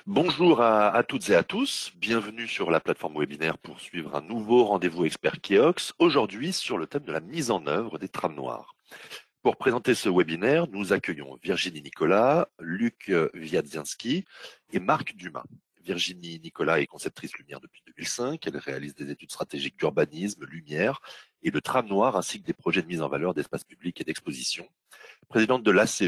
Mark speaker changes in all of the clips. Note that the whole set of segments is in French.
Speaker 1: Bonjour à toutes et à tous, bienvenue sur la plateforme webinaire pour suivre un nouveau rendez-vous expert Keox, aujourd'hui sur le thème de la mise en œuvre des trams noirs. Pour présenter ce webinaire, nous accueillons Virginie Nicolas, Luc Wiadziński et Marc Dumas. Virginie Nicolas est conceptrice lumière depuis 2005, elle réalise des études stratégiques d'urbanisme, lumière et de tram noir ainsi que des projets de mise en valeur d'espaces publics et d'exposition. Présidente de l'ACE,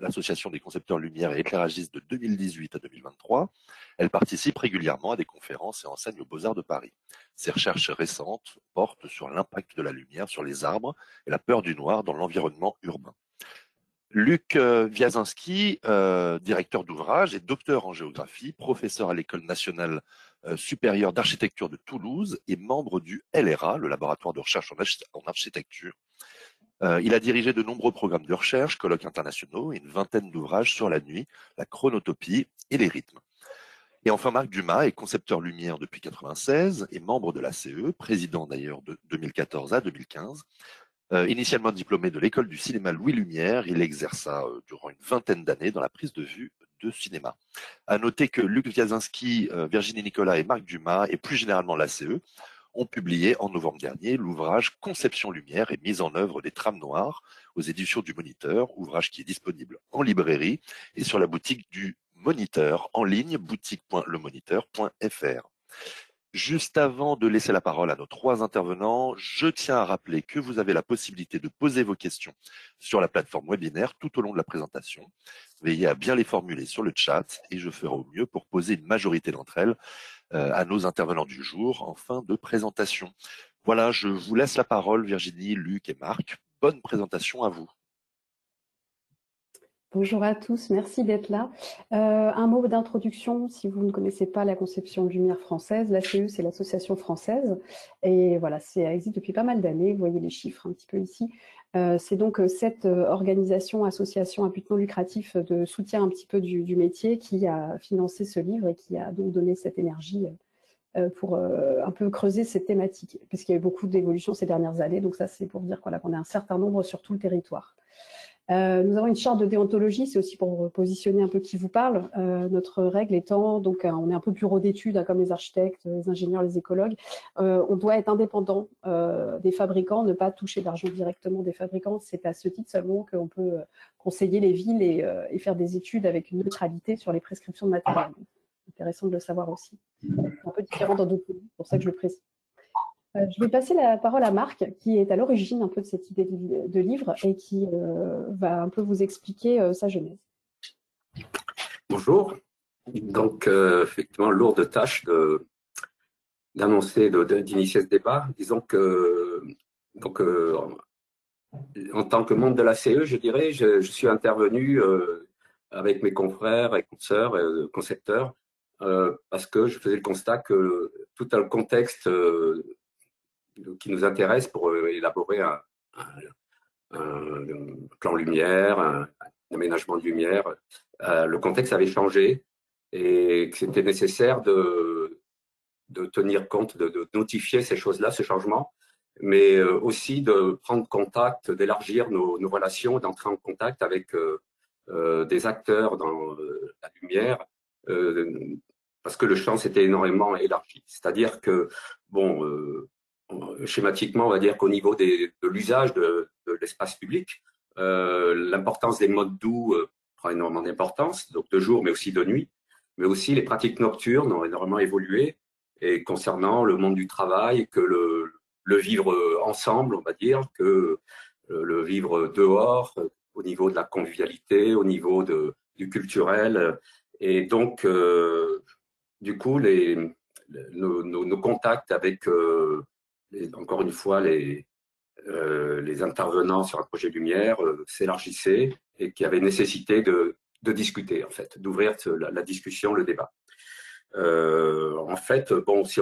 Speaker 1: l'Association des concepteurs lumière et éclairagistes de 2018 à 2023, elle participe régulièrement à des conférences et enseigne aux Beaux-Arts de Paris. Ses recherches récentes portent sur l'impact de la lumière sur les arbres et la peur du noir dans l'environnement urbain. Luc Wiadziński, directeur d'ouvrage et docteur en géographie, professeur à l'École nationale supérieure d'architecture de Toulouse et membre du LRA, le laboratoire de recherche en architecture. Il a dirigé de nombreux programmes de recherche, colloques internationaux et une vingtaine d'ouvrages sur la nuit, la chronotopie et les rythmes. Et enfin, Marc Dumas est concepteur lumière depuis 1996 et membre de l'ACE, président d'ailleurs de 2014 à 2015. Initialement diplômé de l'école du cinéma Louis Lumière, il exerça durant une vingtaine d'années dans la prise de vue de cinéma. À noter que Luc Wiadziński, Virginie Nicolas et Marc Dumas, et plus généralement l'ACE, ont publié en novembre dernier l'ouvrage Conception lumière et mise en œuvre des trams noirs aux éditions du Moniteur, ouvrage qui est disponible en librairie et sur la boutique du Moniteur en ligne, boutique.lemoniteur.fr. Juste avant de laisser la parole à nos trois intervenants, je tiens à rappeler que vous avez la possibilité de poser vos questions sur la plateforme webinaire tout au long de la présentation. Veillez à bien les formuler sur le chat et je ferai au mieux pour poser une majorité d'entre elles à nos intervenants du jour en fin de présentation. Voilà, je vous laisse la parole, Virginie, Luc et Marc. Bonne présentation à vous.
Speaker 2: Bonjour à tous, merci d'être là. Un mot d'introduction, si vous ne connaissez pas la conception de lumière française, l'ACE c'est l'association française, et voilà, ça existe depuis pas mal d'années, vous voyez les chiffres un petit peu ici. C'est donc cette organisation, association à but non lucratif de soutien un petit peu du métier qui a financé ce livre et qui a donc donné cette énergie pour un peu creuser cette thématique, puisqu'il y a eu beaucoup d'évolutions ces dernières années, donc ça c'est pour dire qu'on a un certain nombre sur tout le territoire. Nous avons une charte de déontologie, c'est aussi pour positionner un peu qui vous parle. Notre règle étant, donc on est un peu bureau d'études, comme les architectes, les ingénieurs, les écologues. On doit être indépendant des fabricants, ne pas toucher d'argent directement des fabricants. C'est à ce titre seulement qu'on peut conseiller les villes et faire des études avec une neutralité sur les prescriptions de matériel. C'est intéressant de le savoir aussi. C'est un peu différent dans d'autres pays, c'est pour ça que je le précise. Je vais passer la parole à Marc, qui est à l'origine un peu de cette idée de livre et qui va un peu vous expliquer sa genèse.
Speaker 3: Bonjour. Donc, effectivement, lourde tâche d'annoncer, d'initier ce débat. Disons que, donc, en tant que membre de la CE, je dirais, je suis intervenu avec mes confrères et consoeurs, concepteurs, parce que je faisais le constat que tout le contexte qui nous intéresse pour élaborer un plan lumière, un aménagement de lumière, le contexte avait changé et que c'était nécessaire de tenir compte, de notifier ces choses-là, ce changement, mais aussi de prendre contact, d'élargir nos relations, d'entrer en contact avec des acteurs dans la lumière, parce que le champ s'était énormément élargi. C'est-à-dire que, bon, schématiquement, on va dire qu'au niveau de l'usage de l'espace public, l'importance des modes doux prend énormément d'importance, donc de jour, mais aussi de nuit, mais aussi les pratiques nocturnes ont énormément évolué, et concernant le monde du travail, que le vivre ensemble, on va dire, que le vivre dehors, au niveau de la convivialité, au niveau du culturel, et donc, du coup, nos contacts avec encore une fois, les intervenants sur un projet lumière s'élargissaient et qu'il y avait nécessité de discuter, en fait, d'ouvrir la discussion, le débat. En fait, bon, si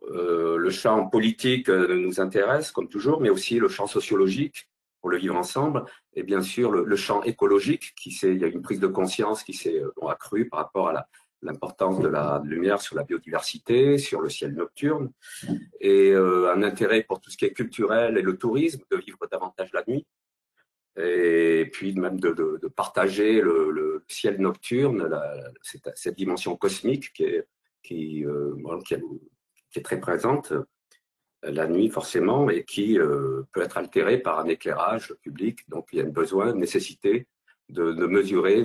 Speaker 3: le champ politique nous intéresse, comme toujours, mais aussi le champ sociologique pour le vivre ensemble, et bien sûr le champ écologique, il y a une prise de conscience qui s'est accrue par rapport à l'importance de la lumière sur la biodiversité, sur le ciel nocturne, et un intérêt pour tout ce qui est culturel et le tourisme, de vivre davantage la nuit, et puis même de partager le ciel nocturne, cette dimension cosmique qui est très présente la nuit forcément et qui peut être altérée par un éclairage public. Donc il y a un besoin, une nécessité de mesurer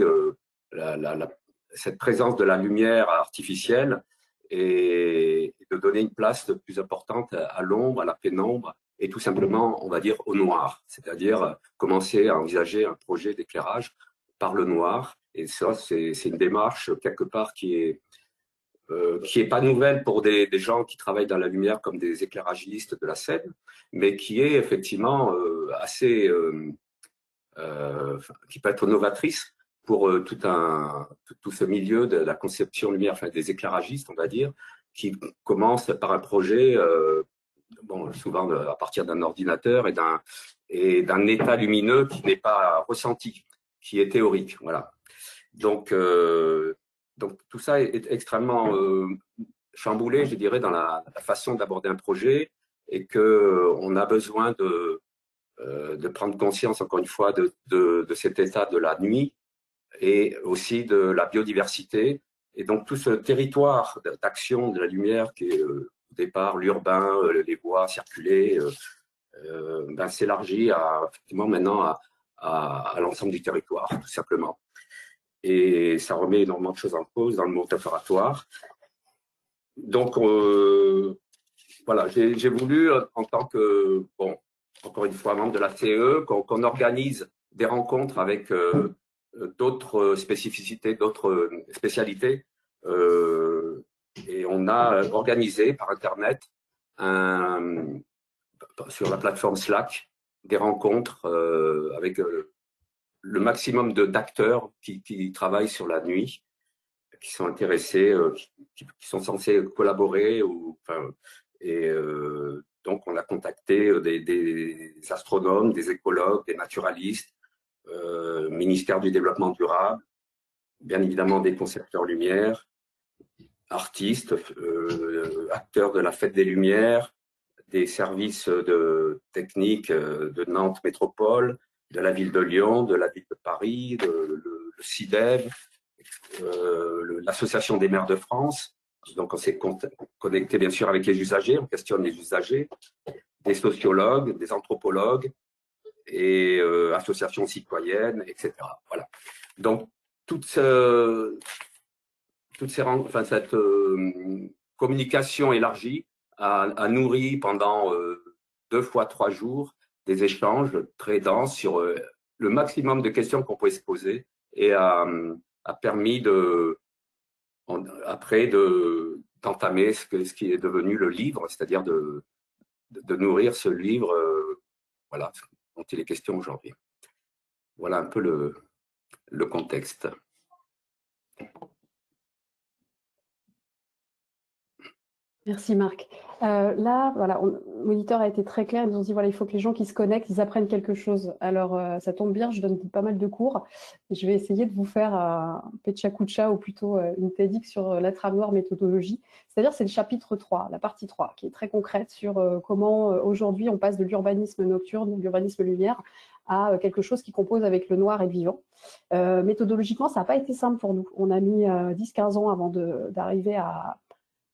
Speaker 3: cette présence de la lumière artificielle et de donner une place plus importante à l'ombre, à la pénombre et tout simplement, on va dire, au noir. C'est-à-dire commencer à envisager un projet d'éclairage par le noir. Et ça, c'est une démarche quelque part qui est pas nouvelle pour des gens qui travaillent dans la lumière comme des éclairagistes de la scène, mais qui est effectivement assez, qui peut être novatrice pour tout ce milieu de la conception lumière, enfin des éclairagistes, on va dire, qui commence par un projet, souvent à partir d'un ordinateur et d'un état lumineux qui n'est pas ressenti, qui est théorique, voilà. Donc tout ça est extrêmement chamboulé, je dirais, dans la façon d'aborder un projet et qu'on a besoin de prendre conscience, encore une fois, de cet état de la nuit et aussi de la biodiversité. Et donc tout ce territoire d'action de la lumière qui est au départ l'urbain, les voies circulées, s'élargit effectivement maintenant à l'ensemble du territoire, tout simplement. Et ça remet énormément de choses en cause dans le monde opératoire. Donc, voilà, j'ai voulu, en tant que, encore une fois, membre de la CE, qu'on organise des rencontres avec d'autres spécificités, d'autres spécialités. Et on a organisé par Internet, sur la plateforme Slack, des rencontres avec le maximum d'acteurs qui travaillent sur la nuit, qui sont intéressés, qui sont censés collaborer. Donc, on a contacté des astronomes, des écologues, des naturalistes, ministère du développement durable, bien évidemment des concepteurs lumière, artistes, acteurs de la fête des Lumières, des services techniques de Nantes Métropole, de la ville de Lyon, de la ville de Paris, le CIDEV, l'Association des maires de France. Donc, on s'est connecté bien sûr avec les usagers, on questionne les usagers, des sociologues, des anthropologues et associations citoyennes, etc. Voilà. Donc, cette communication élargie a nourri pendant 2 fois 3 jours des échanges très denses sur le maximum de questions qu'on pouvait se poser et a permis après d'entamer ce qui est devenu le livre, c'est-à-dire de nourrir ce livre voilà, dont il est question aujourd'hui. Voilà un peu le contexte.
Speaker 2: Merci Marc. Là, voilà, l'auditeur a été très clair. Ils nous ont dit voilà, il faut que les gens qui se connectent, ils apprennent quelque chose. Alors, ça tombe bien, je donne pas mal de cours. Je vais essayer de vous faire un Pecha Kucha ou plutôt une TEDx sur la trame noire méthodologie. C'est-à-dire, c'est le chapitre 3, la partie 3, qui est très concrète sur comment aujourd'hui on passe de l'urbanisme nocturne, de l'urbanisme lumière, à quelque chose qui compose avec le noir et le vivant. Méthodologiquement, ça n'a pas été simple pour nous. On a mis 10-15 ans avant d'arriver à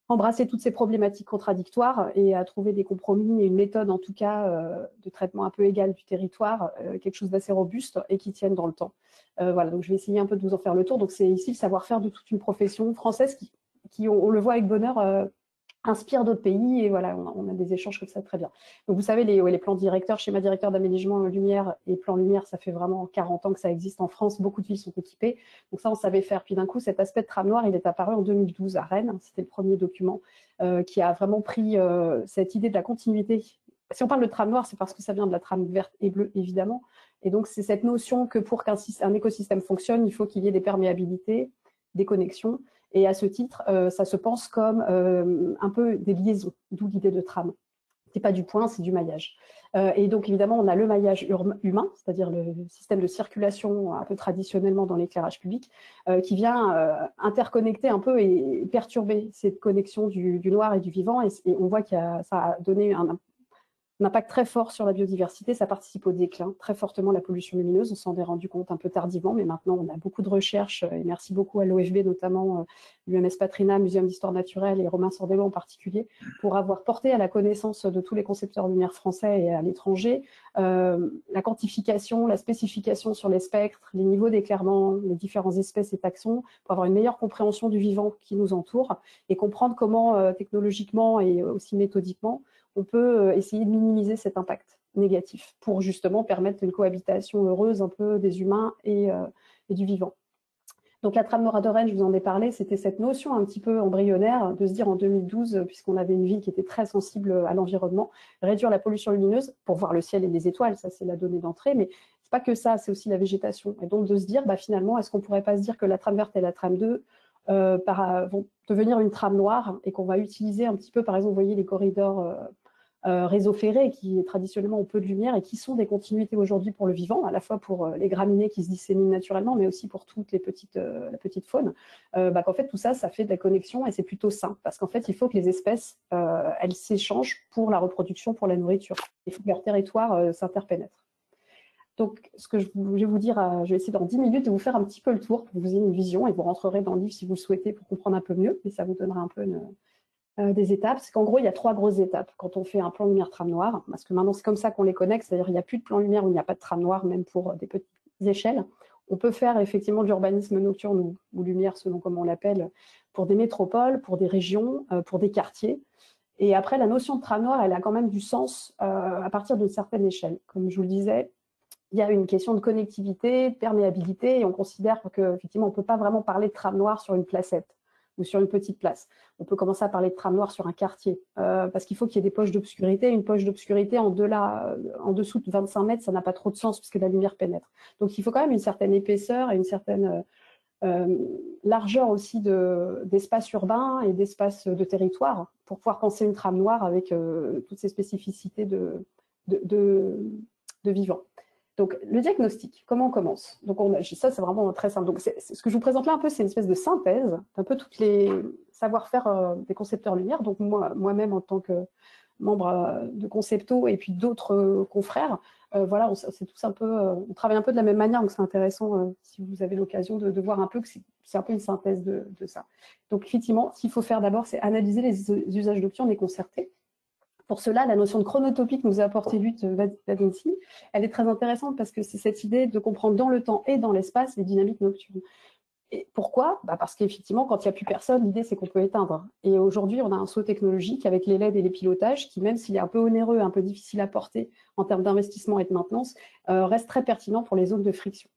Speaker 2: embrasser toutes ces problématiques contradictoires et à trouver des compromis et une méthode en tout cas de traitement un peu égal du territoire, quelque chose d'assez robuste et qui tienne dans le temps. Voilà, donc je vais essayer un peu de vous en faire le tour. Donc c'est ici le savoir-faire de toute une profession française qui on le voit avec bonheur, inspire d'autres pays et voilà, on a des échanges comme ça très bien. Donc vous savez, les plans directeurs, schéma directeur d'aménagement lumière et plan lumière, ça fait vraiment 40 ans que ça existe en France, beaucoup de villes sont équipées, donc ça on savait faire. Puis d'un coup, cet aspect de trame noire, il est apparu en 2012 à Rennes, c'était le premier document qui a vraiment pris cette idée de la continuité. Si on parle de trame noire, c'est parce que ça vient de la trame verte et bleue, évidemment, et donc c'est cette notion que pour qu'un écosystème fonctionne, il faut qu'il y ait des perméabilités, des connexions. Et à ce titre, ça se pense comme un peu des liaisons, d'où l'idée de trame. Ce n'est pas du point, c'est du maillage. Et donc, évidemment, on a le maillage humain, c'est-à-dire le système de circulation un peu traditionnellement dans l'éclairage public, qui vient interconnecter un peu et perturber cette connexion du noir et du vivant. Et on voit que ça a donné un impact très fort sur la biodiversité, ça participe au déclin très fortement de la pollution lumineuse. On s'en est rendu compte un peu tardivement, mais maintenant on a beaucoup de recherches, et merci beaucoup à l'OFB notamment, l'UMS Patrina, Muséum d'Histoire Naturelle et Romain Sordello en particulier, pour avoir porté à la connaissance de tous les concepteurs de lumière français et à l'étranger la quantification, la spécification sur les spectres, les niveaux d'éclairement, les différentes espèces et taxons, pour avoir une meilleure compréhension du vivant qui nous entoure et comprendre comment technologiquement et aussi méthodiquement on peut essayer de minimiser cet impact négatif pour justement permettre une cohabitation heureuse un peu des humains et du vivant. Donc la trame noire de Rennes, je vous en ai parlé, c'était cette notion un petit peu embryonnaire de se dire en 2012, puisqu'on avait une ville qui était très sensible à l'environnement, réduire la pollution lumineuse pour voir le ciel et les étoiles, ça c'est la donnée d'entrée, mais c'est pas que ça, c'est aussi la végétation. Et donc de se dire, finalement, est-ce qu'on pourrait pas se dire que la trame verte et la trame 2 vont devenir une trame noire et qu'on va utiliser un petit peu, par exemple, vous voyez les corridors réseau ferré qui traditionnellement ont peu de lumière et qui sont des continuités aujourd'hui pour le vivant, à la fois pour les graminées qui se disséminent naturellement, mais aussi pour toute la petite faune, qu'en fait tout ça, ça fait de la connexion et c'est plutôt sain, parce qu'en fait il faut que les espèces, elles s'échangent pour la reproduction, pour la nourriture. Il faut que leur territoire s'interpénètre. Donc, ce que je vais vous dire, je vais essayer dans 10 minutes de vous faire un petit peu le tour pour que vous ayez une vision et vous rentrerez dans le livre si vous le souhaitez pour comprendre un peu mieux, mais ça vous donnera un peu des étapes. C'est qu'en gros, il y a 3 grosses étapes quand on fait un plan lumière trame noire, parce que maintenant c'est comme ça qu'on les connecte, c'est-à-dire il n'y a plus de plan lumière où il n'y a pas de trame noire, même pour des petites échelles. On peut faire effectivement de l'urbanisme nocturne ou lumière, selon comment on l'appelle, pour des métropoles, pour des régions, pour des quartiers. Et après, la notion de trame noire, elle a quand même du sens à partir d'une certaine échelle. Comme je vous le disais, il y a une question de connectivité, de perméabilité, et on considère qu'effectivement, on ne peut pas vraiment parler de trame noire sur une placette ou sur une petite place. On peut commencer à parler de trame noire sur un quartier, parce qu'il faut qu'il y ait des poches d'obscurité. Une poche d'obscurité en dessous de 25 mètres, ça n'a pas trop de sens, puisque la lumière pénètre. Donc, il faut quand même une certaine épaisseur et une certaine largeur aussi d'espace urbain et d'espace de territoire pour pouvoir penser une trame noire avec toutes ces spécificités de vivant. Donc, le diagnostic, comment on commence? Donc, ça, c'est vraiment très simple. Donc, ce que je vous présente là un peu, c'est une espèce de synthèse d'un peu toutes les savoir-faire des concepteurs lumière. Donc, moi-même, en tant que membre de Concepto et puis d'autres confrères, voilà, c'est tous un peu, on travaille un peu de la même manière, donc c'est intéressant si vous avez l'occasion de voir un peu que c'est un peu une synthèse de ça. Donc, effectivement, ce qu'il faut faire d'abord, c'est analyser les usages nocturnes et concertés. Pour cela, la notion de chronotopie que nous a apportée Lutte Vadinski, elle est très intéressante parce que c'est cette idée de comprendre dans le temps et dans l'espace les dynamiques nocturnes. Et pourquoi? Parce qu'effectivement, quand il n'y a plus personne, l'idée c'est qu'on peut éteindre. Et aujourd'hui, on a un saut technologique avec les LED et les pilotages qui, même s'il est un peu onéreux, un peu difficile à porter en termes d'investissement et de maintenance, reste très pertinent pour les zones de friction.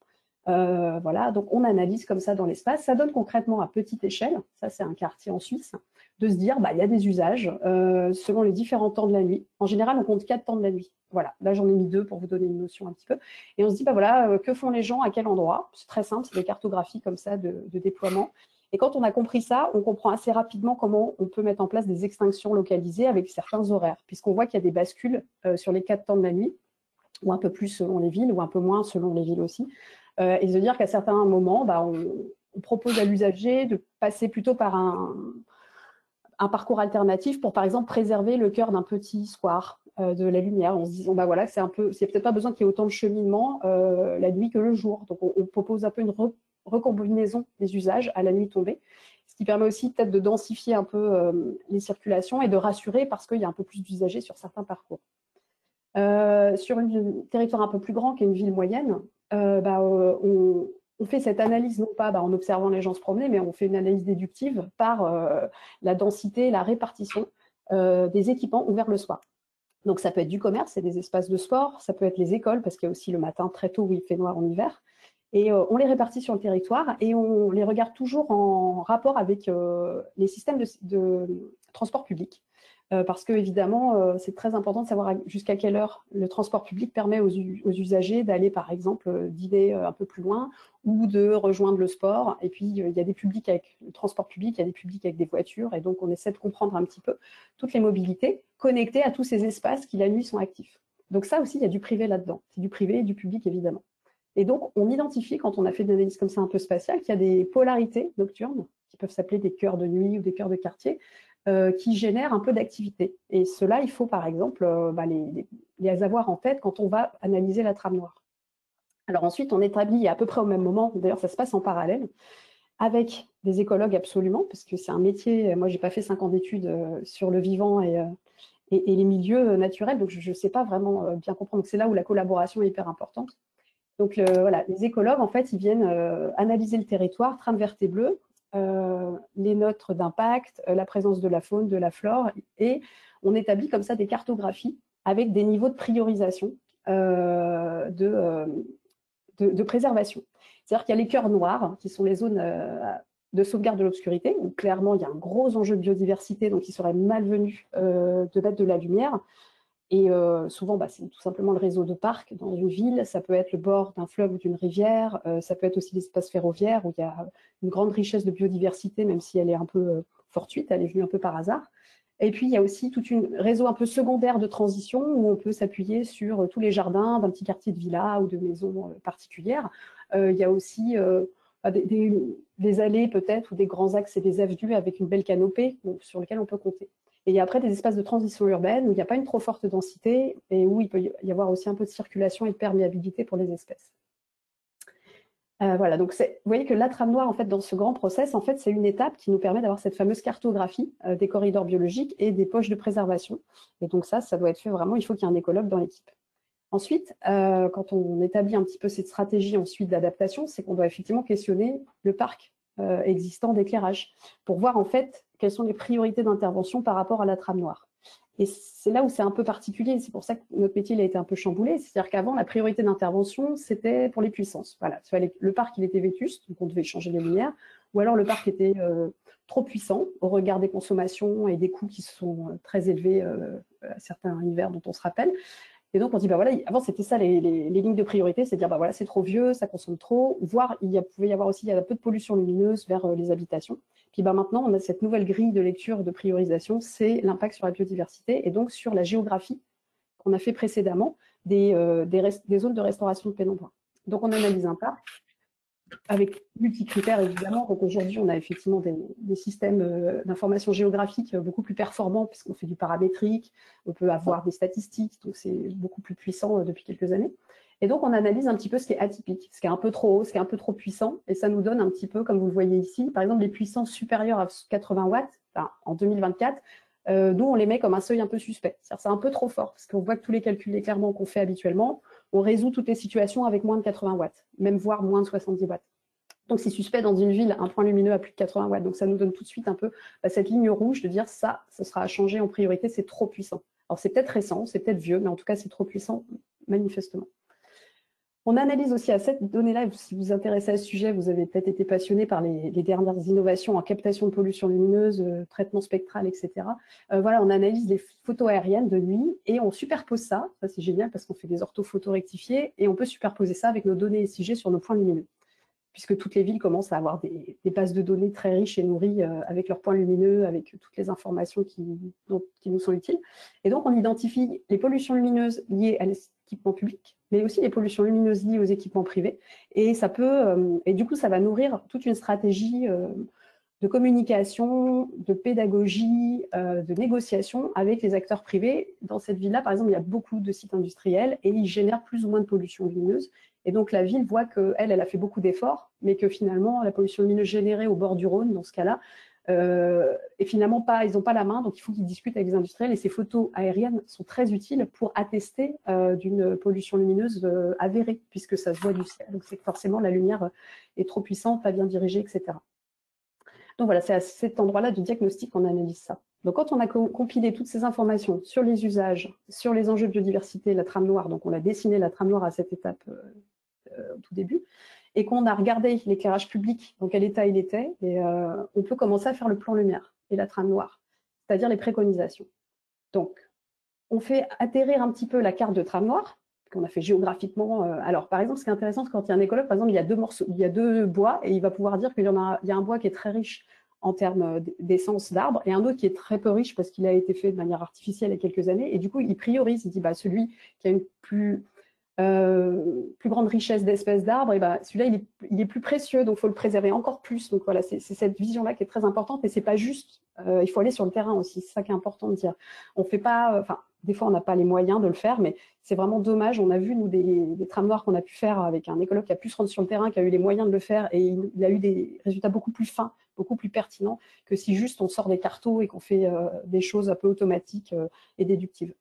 Speaker 2: Voilà, donc on analyse comme ça dans l'espace. Ça donne concrètement à petite échelle, ça c'est un quartier en Suisse, de se dire, il y a des usages selon les différents temps de la nuit. En général, on compte 4 temps de la nuit. Voilà, là j'en ai mis 2 pour vous donner une notion un petit peu. Et on se dit, voilà, que font les gens, à quel endroit? C'est très simple, c'est des cartographies comme ça de déploiement. Et quand on a compris ça, on comprend assez rapidement comment on peut mettre en place des extinctions localisées avec certains horaires, puisqu'on voit qu'il y a des bascules sur les 4 temps de la nuit, ou un peu plus selon les villes, ou un peu moins selon les villes aussi. Et se dire qu'à certains moments, on propose à l'usager de passer plutôt par un parcours alternatif pour, par exemple, préserver le cœur d'un petit square de la lumière, en se disant, voilà, c'est peut-être pas besoin qu'il y ait autant de cheminement la nuit que le jour. Donc, on propose un peu une recombinaison des usages à la nuit tombée, ce qui permet aussi peut-être de densifier un peu les circulations et de rassurer parce qu'il y a un peu plus d'usagers sur certains parcours. Sur un territoire un peu plus grand qu'une ville moyenne, on fait cette analyse non pas en observant les gens se promener, mais on fait une analyse déductive par la densité, la répartition des équipements ouverts le soir. Donc ça peut être du commerce, c'est des espaces de sport, ça peut être les écoles, parce qu'il y a aussi le matin très tôt où il fait noir en hiver. Et on les répartit sur le territoire et on les regarde toujours en rapport avec les systèmes de transport public. Parce que évidemment, c'est très important de savoir jusqu'à quelle heure le transport public permet aux usagers d'aller, par exemple, dîner un peu plus loin ou de rejoindre le sport. Et puis, il y a des publics avec le transport public, il y a des publics avec des voitures. Et donc, on essaie de comprendre un petit peu toutes les mobilités connectées à tous ces espaces qui, la nuit, sont actifs. Donc ça aussi, il y a du privé là-dedans. C'est du privé et du public, évidemment. Et donc, on identifie, quand on a fait des analyses comme ça un peu spatiales, qu'il y a des polarités nocturnes qui peuvent s'appeler des cœurs de nuit ou des cœurs de quartier, qui génèrent un peu d'activité. Et cela, il faut par exemple les avoir en tête quand on va analyser la trame noire. Alors ensuite, on établit à peu près au même moment, d'ailleurs ça se passe en parallèle, avec des écologues absolument, parce que c'est un métier, moi j'ai pas fait 5 ans d'études sur le vivant et les milieux naturels, donc je ne sais pas vraiment bien comprendre. Donc c'est là où la collaboration est hyper importante. Donc voilà, les écologues, en fait, ils viennent analyser le territoire, trame verte et bleue, les notes d'impact, la présence de la faune, de la flore, et on établit comme ça des cartographies avec des niveaux de priorisation de préservation. C'est-à-dire qu'il y a les cœurs noirs, qui sont les zones de sauvegarde de l'obscurité, où clairement il y a un gros enjeu de biodiversité, donc il serait malvenu de mettre de la lumière. Et souvent, c'est tout simplement le réseau de parcs dans une ville, ça peut être le bord d'un fleuve ou d'une rivière, ça peut être aussi l'espace ferroviaire, où il y a une grande richesse de biodiversité, même si elle est un peu fortuite, elle est venue un peu par hasard. Et puis, il y a aussi tout un réseau un peu secondaire de transition où on peut s'appuyer sur tous les jardins d'un petit quartier de villa ou de maisons particulières. Il y a aussi des allées peut-être ou des grands axes et des avenues avec une belle canopée sur lesquelles on peut compter. Et il y a après des espaces de transition urbaine où il n'y a pas une trop forte densité et où il peut y avoir aussi un peu de circulation et de perméabilité pour les espèces. Voilà, donc vous voyez que la trame noire, en fait, dans ce grand process, en fait, c'est une étape qui nous permet d'avoir cette fameuse cartographie des corridors biologiques et des poches de préservation. Et donc ça doit être fait vraiment, il faut qu'il y ait un écologue dans l'équipe. Ensuite, quand on établit un petit peu cette stratégie ensuite d'adaptation, c'est qu'on doit effectivement questionner le parc existant d'éclairage pour voir en fait quelles sont les priorités d'intervention par rapport à la trame noire. Et c'est là où c'est un peu particulier, c'est pour ça que notre métier il a été un peu chamboulé, c'est-à-dire qu'avant, la priorité d'intervention, c'était pour les puissances. Voilà, le parc, il était vétuste, donc on devait changer les lumières, ou alors le parc était trop puissant au regard des consommations et des coûts qui sont très élevés à certains hivers dont on se rappelle. Et donc, on dit, voilà, avant, c'était ça les lignes de priorité, c'est dire, voilà, c'est trop vieux, ça consomme trop, voire pouvait y avoir aussi un peu de pollution lumineuse vers les habitations. Puis maintenant, on a cette nouvelle grille de lecture de priorisation, c'est l'impact sur la biodiversité et donc sur la géographie qu'on a fait précédemment des zones de restauration de pénombre. Donc, on analyse un parc avec multi-critères évidemment. Donc aujourd'hui, on a effectivement des systèmes d'information géographique beaucoup plus performants puisqu'on fait du paramétrique, on peut avoir des statistiques, donc c'est beaucoup plus puissant depuis quelques années. Et donc on analyse un petit peu ce qui est atypique, ce qui est un peu trop haut, ce qui est un peu trop puissant, et ça nous donne un petit peu, comme vous le voyez ici, par exemple les puissances supérieures à 80 watts, en 2024, nous on les met comme un seuil un peu suspect. C'est un peu trop fort, parce qu'on voit que tous les calculs d'éclairement qu'on fait habituellement, on résout toutes les situations avec moins de 80 watts, même voire moins de 70 watts. Donc, c'est suspect dans une ville, un point lumineux à plus de 80 watts. Donc, ça nous donne tout de suite un peu cette ligne rouge de dire ça sera à changer en priorité, c'est trop puissant. Alors, c'est peut-être récent, c'est peut-être vieux, mais en tout cas, c'est trop puissant, manifestement. On analyse aussi à cette donnée-là, si vous vous intéressez à ce sujet, vous avez peut-être été passionné par les dernières innovations en captation de pollution lumineuse, traitement spectral, etc. Voilà, on analyse les photos aériennes de nuit et on superpose ça. Ça, c'est génial parce qu'on fait des orthophotos rectifiées et on peut superposer ça avec nos données SIG sur nos points lumineux, puisque toutes les villes commencent à avoir des bases de données très riches et nourries avec leurs points lumineux, avec toutes les informations qui nous sont utiles. Et donc, on identifie les pollutions lumineuses liées à l'équipement public, mais aussi les pollutions lumineuses liées aux équipements privés. Et et du coup, ça va nourrir toute une stratégie de communication, de pédagogie, de négociation avec les acteurs privés. Dans cette ville-là, par exemple, il y a beaucoup de sites industriels et ils génèrent plus ou moins de pollution lumineuse. Et donc, la ville voit qu'elle a fait beaucoup d'efforts, mais que finalement, la pollution lumineuse générée au bord du Rhône, dans ce cas-là, et finalement, ils n'ont pas la main, donc il faut qu'ils discutent avec les industriels. Et ces photos aériennes sont très utiles pour attester d'une pollution lumineuse avérée, puisque ça se voit du ciel. Donc, c'est que forcément, la lumière est trop puissante, pas bien dirigée, etc. Donc voilà, c'est à cet endroit-là du diagnostic qu'on analyse ça. Donc quand on a compilé toutes ces informations sur les usages, sur les enjeux de biodiversité, la trame noire, donc on a dessiné la trame noire à cette étape au tout début, et qu'on a regardé l'éclairage public, dans quel état il était, et on peut commencer à faire le plan lumière et la trame noire, c'est-à-dire les préconisations. Donc, on fait atterrir un petit peu la carte de trame noire, qu'on a fait géographiquement. Alors, par exemple, ce qui est intéressant, c'est quand il y a un écologue, par exemple, il y a deux bois, et il va pouvoir dire qu'il y a un bois qui est très riche en termes d'essence d'arbres, et un autre qui est très peu riche parce qu'il a été fait de manière artificielle il y a quelques années, et du coup, il priorise, il dit, celui qui a une plus plus grande richesse d'espèces d'arbres, et ben, celui-là, il est plus précieux, donc il faut le préserver encore plus. Donc voilà, c'est cette vision-là qui est très importante, et c'est pas juste, il faut aller sur le terrain aussi, c'est ça qui est important de dire. On fait pas, enfin, des fois on n'a pas les moyens de le faire, mais c'est vraiment dommage. On a vu, nous, des trames noires qu'on a pu faire avec un écologue qui a pu se rendre sur le terrain, qui a eu les moyens de le faire, et il a eu des résultats beaucoup plus fins, beaucoup plus pertinents, que si juste on sort des cartos et qu'on fait des choses un peu automatiques et déductives.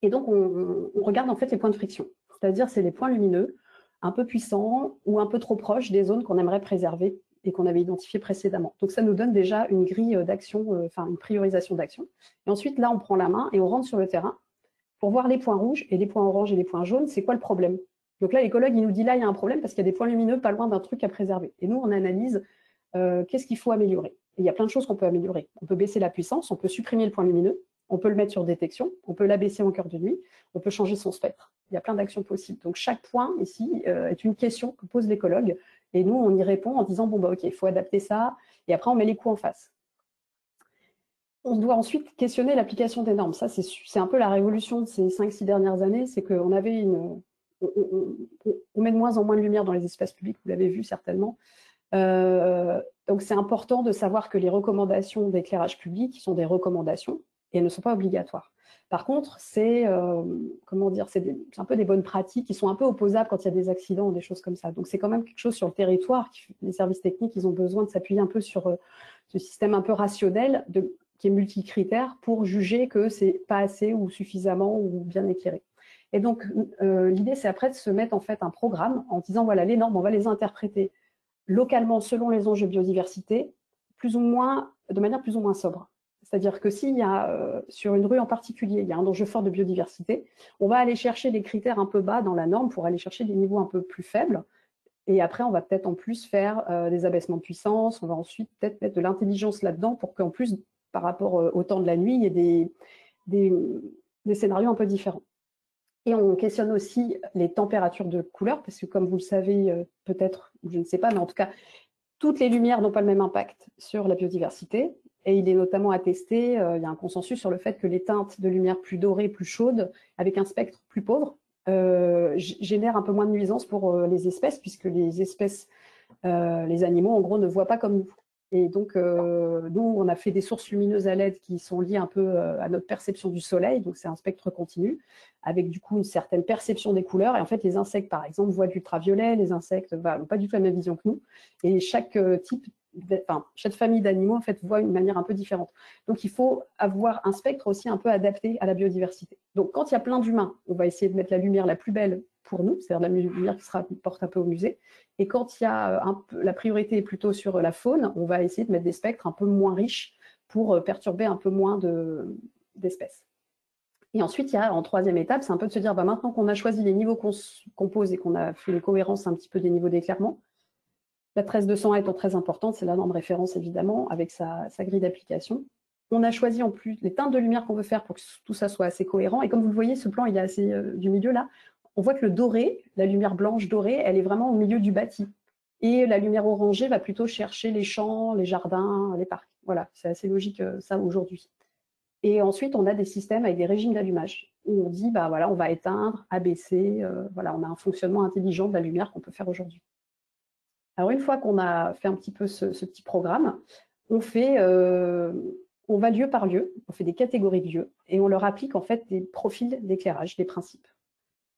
Speaker 2: Et donc, on regarde en fait les points de friction, c'est-à-dire c'est les points lumineux, un peu puissants ou un peu trop proches des zones qu'on aimerait préserver et qu'on avait identifiées précédemment. Donc, ça nous donne déjà une grille d'action, enfin une priorisation d'action. Et ensuite, là, on prend la main et on rentre sur le terrain pour voir les points rouges et les points oranges et les points jaunes, c'est quoi le problème? Donc là, l'écologue, il nous dit là, il y a un problème parce qu'il y a des points lumineux pas loin d'un truc à préserver. Et nous, on analyse qu'est-ce qu'il faut améliorer. Et il y a plein de choses qu'on peut améliorer. On peut baisser la puissance, on peut supprimer le point lumineux, on peut le mettre sur détection, on peut l'abaisser en cœur de nuit, on peut changer son spectre. Il y a plein d'actions possibles. Donc chaque point ici est une question que pose l'écologue et nous, on y répond en disant, bon, bah ok, il faut adapter ça, et après, on met les coûts en face. On doit ensuite questionner l'application des normes. Ça, c'est un peu la révolution de ces 5-6 dernières années, c'est qu'on avait on met de moins en moins de lumière dans les espaces publics, vous l'avez vu certainement. Donc c'est important de savoir que les recommandations d'éclairage public sont des recommandations et elles ne sont pas obligatoires. Par contre, c'est comment dire, c'est un peu des bonnes pratiques qui sont un peu opposables quand il y a des accidents ou des choses comme ça. Donc c'est quand même quelque chose sur le territoire. Les services techniques, ils ont besoin de s'appuyer un peu sur ce système un peu rationnel qui est multicritère pour juger que c'est pas assez ou suffisamment ou bien éclairé. Et donc l'idée, c'est après de se mettre en fait un programme en disant voilà, les normes, on va les interpréter localement selon les enjeux de biodiversité, de manière plus ou moins sobre. C'est-à-dire que s'il y a, sur une rue en particulier, il y a un enjeu fort de biodiversité, on va aller chercher des critères un peu bas dans la norme pour aller chercher des niveaux un peu plus faibles. Et après, on va peut-être en plus faire des abaissements de puissance, on va ensuite peut-être mettre de l'intelligence là-dedans pour qu'en plus, par rapport au temps de la nuit, il y ait des scénarios un peu différents. Et on questionne aussi les températures de couleur, parce que comme vous le savez, peut-être, je ne sais pas, mais en tout cas, toutes les lumières n'ont pas le même impact sur la biodiversité. Et il est notamment attesté, il y a un consensus sur le fait que les teintes de lumière plus dorées, plus chaudes, avec un spectre plus pauvre, génèrent un peu moins de nuisances pour les espèces, puisque les espèces, les animaux, en gros, ne voient pas comme nous. Et donc, nous, on a fait des sources lumineuses à LED qui sont liées un peu à notre perception du soleil. Donc, c'est un spectre continu, avec du coup une certaine perception des couleurs. Et en fait, les insectes, par exemple, voient de l'ultraviolet. Les insectes n'ont pas du tout la même vision que nous. Et chaque famille d'animaux, en fait, voit une manière un peu différente. Donc, il faut avoir un spectre aussi un peu adapté à la biodiversité. Donc, quand il y a plein d'humains, on va essayer de mettre la lumière la plus belle pour nous, c'est-à-dire la lumière qui sera porte un peu au musée. Et quand il y a la priorité est plutôt sur la faune, on va essayer de mettre des spectres un peu moins riches pour perturber un peu moins d'espèces. Et ensuite, il y a en troisième étape, c'est un peu de se dire, maintenant qu'on a choisi les niveaux qu'on pose et qu'on a fait les cohérences un petit peu des niveaux d'éclairement, la 13200 étant très importante, c'est la norme référence évidemment, avec sa grille d'application. On a choisi en plus les teintes de lumière qu'on veut faire pour que tout ça soit assez cohérent. Et comme vous le voyez, ce plan, il est assez du milieu là. On voit que le doré, la lumière blanche dorée, elle est vraiment au milieu du bâti. Et la lumière orangée va plutôt chercher les champs, les jardins, les parcs. Voilà, c'est assez logique ça aujourd'hui. Et ensuite, on a des systèmes avec des régimes d'allumage où on dit, voilà, on va éteindre, abaisser. Voilà, on a un fonctionnement intelligent de la lumière qu'on peut faire aujourd'hui. Alors, une fois qu'on a fait un petit peu ce petit programme, on va lieu par lieu, on fait des catégories de lieux et on leur applique en fait des profils d'éclairage, des principes.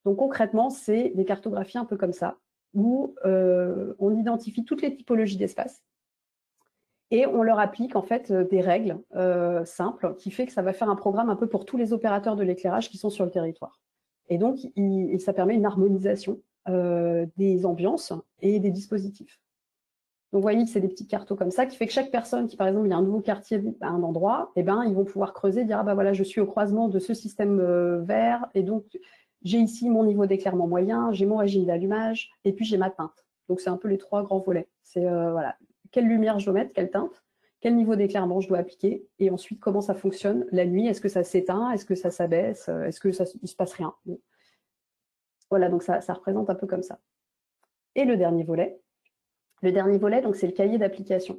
Speaker 2: Donc concrètement, c'est des cartographies un peu comme ça, où on identifie toutes les typologies d'espace et on leur applique en fait des règles simples qui fait que ça va faire un programme un peu pour tous les opérateurs de l'éclairage qui sont sur le territoire. Et donc, ça permet une harmonisation des ambiances et des dispositifs. Donc, vous voyez que c'est des petits cartos comme ça qui fait que chaque personne qui, par exemple, il y a un nouveau quartier à un endroit, ils vont pouvoir creuser, dire voilà, je suis au croisement de ce système vert et donc j'ai ici mon niveau d'éclairement moyen, j'ai mon régime d'allumage et puis j'ai ma teinte. Donc, c'est un peu les trois grands volets. C'est voilà, quelle lumière je dois mettre, quelle teinte, quel niveau d'éclairement je dois appliquer et ensuite comment ça fonctionne la nuit. Est-ce que ça s'éteint, est-ce que ça s'abaisse, est-ce que il se passe rien. Voilà, donc ça représente un peu comme ça. Et le dernier volet, donc c'est le cahier d'application.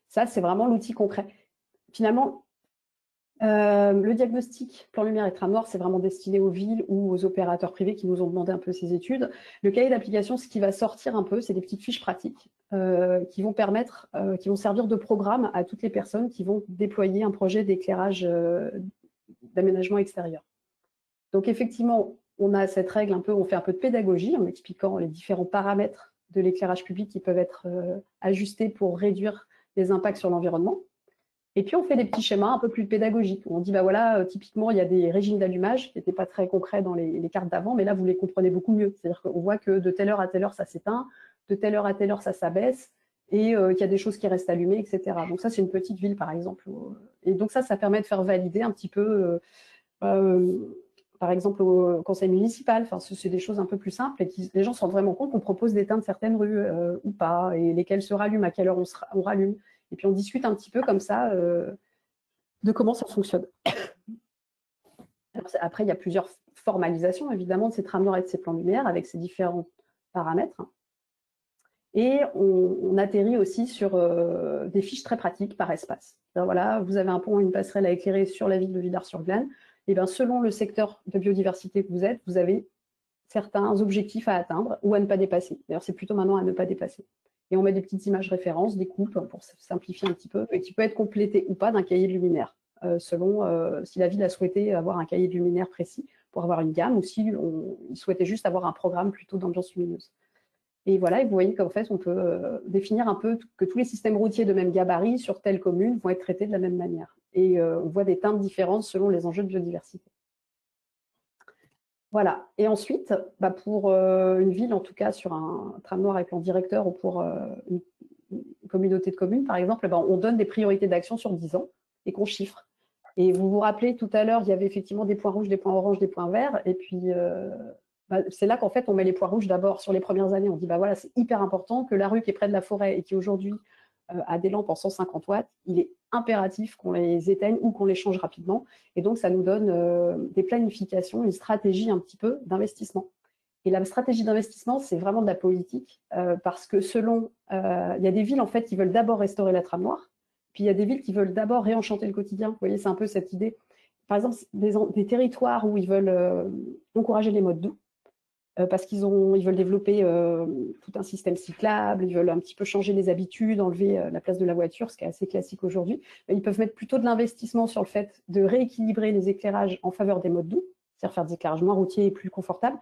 Speaker 2: Ça, c'est vraiment l'outil concret. Finalement, Le diagnostic plan lumière et trame noire, c'est vraiment destiné aux villes ou aux opérateurs privés qui nous ont demandé un peu ces études. Le cahier d'application, ce qui va sortir un peu, c'est des petites fiches pratiques qui vont permettre, qui vont servir de programme à toutes les personnes qui vont déployer un projet d'éclairage d'aménagement extérieur. Donc effectivement, on a cette règle un peu, on fait un peu de pédagogie en expliquant les différents paramètres de l'éclairage public qui peuvent être ajustés pour réduire les impacts sur l'environnement. Et puis, on fait des petits schémas un peu plus pédagogiques. On dit, bah voilà, typiquement, il y a des régimes d'allumage qui n'étaient pas très concrets dans les cartes d'avant, mais là, vous les comprenez beaucoup mieux. C'est-à-dire qu'on voit que de telle heure à telle heure, ça s'éteint, de telle heure à telle heure, ça s'abaisse, et qu'il y a des choses qui restent allumées, etc. Donc ça, c'est une petite ville, par exemple. Et donc ça permet de faire valider un petit peu, par exemple, au conseil municipal. Enfin, c'est des choses un peu plus simples et les gens se rendent vraiment compte qu'on propose d'éteindre certaines rues ou pas, et lesquelles se rallument, à quelle heure on rallume. Et puis on discute un petit peu comme ça de comment ça fonctionne. Alors, après, il y a plusieurs formalisations, évidemment, de ces trames noires et de ces plans lumière avec ces différents paramètres. Et on atterrit aussi sur des fiches très pratiques par espace. Alors, voilà, vous avez un pont, une passerelle à éclairer sur la ville de Villars-sur-Glâne. Et bien, selon le secteur de biodiversité que vous êtes, vous avez certains objectifs à atteindre ou à ne pas dépasser. D'ailleurs, c'est plutôt maintenant à ne pas dépasser. Et on met des petites images références, des coupes pour simplifier un petit peu, et qui peut être complété ou pas d'un cahier de luminaire, selon si la ville a souhaité avoir un cahier de luminaire précis pour avoir une gamme, ou si on souhaitait juste avoir un programme plutôt d'ambiance lumineuse. Et voilà, et vous voyez qu'en fait, on peut définir un peu que tous les systèmes routiers de même gabarit sur telle commune vont être traités de la même manière. Et on voit des teintes différentes selon les enjeux de biodiversité. Voilà. Et ensuite, bah pour une ville, en tout cas sur un tram noir avec plan directeur ou pour une communauté de communes, par exemple, bah on donne des priorités d'action sur 10 ans et qu'on chiffre. Et vous vous rappelez, tout à l'heure, il y avait effectivement des points rouges, des points oranges, des points verts. Et puis, bah, c'est là qu'en fait, on met les points rouges d'abord sur les premières années. On dit, bah voilà, c'est hyper important que la rue qui est près de la forêt et qui aujourd'hui a des lampes en 150 watts, il est impératif qu'on les éteigne ou qu'on les change rapidement. Et donc, ça nous donne des planifications, une stratégie un petit peu d'investissement. Et la stratégie d'investissement, c'est vraiment de la politique, parce que selon, il y a des villes en fait qui veulent d'abord restaurer la trame noire, puis il y a des villes qui veulent d'abord réenchanter le quotidien. Vous voyez, c'est un peu cette idée. Par exemple, des territoires où ils veulent encourager les modes doux, parce qu'ils veulent développer tout un système cyclable, ils veulent un petit peu changer les habitudes, enlever la place de la voiture, ce qui est assez classique aujourd'hui. Ils peuvent mettre plutôt de l'investissement sur le fait de rééquilibrer les éclairages en faveur des modes doux, c'est-à-dire faire des éclairages moins routiers et plus confortables,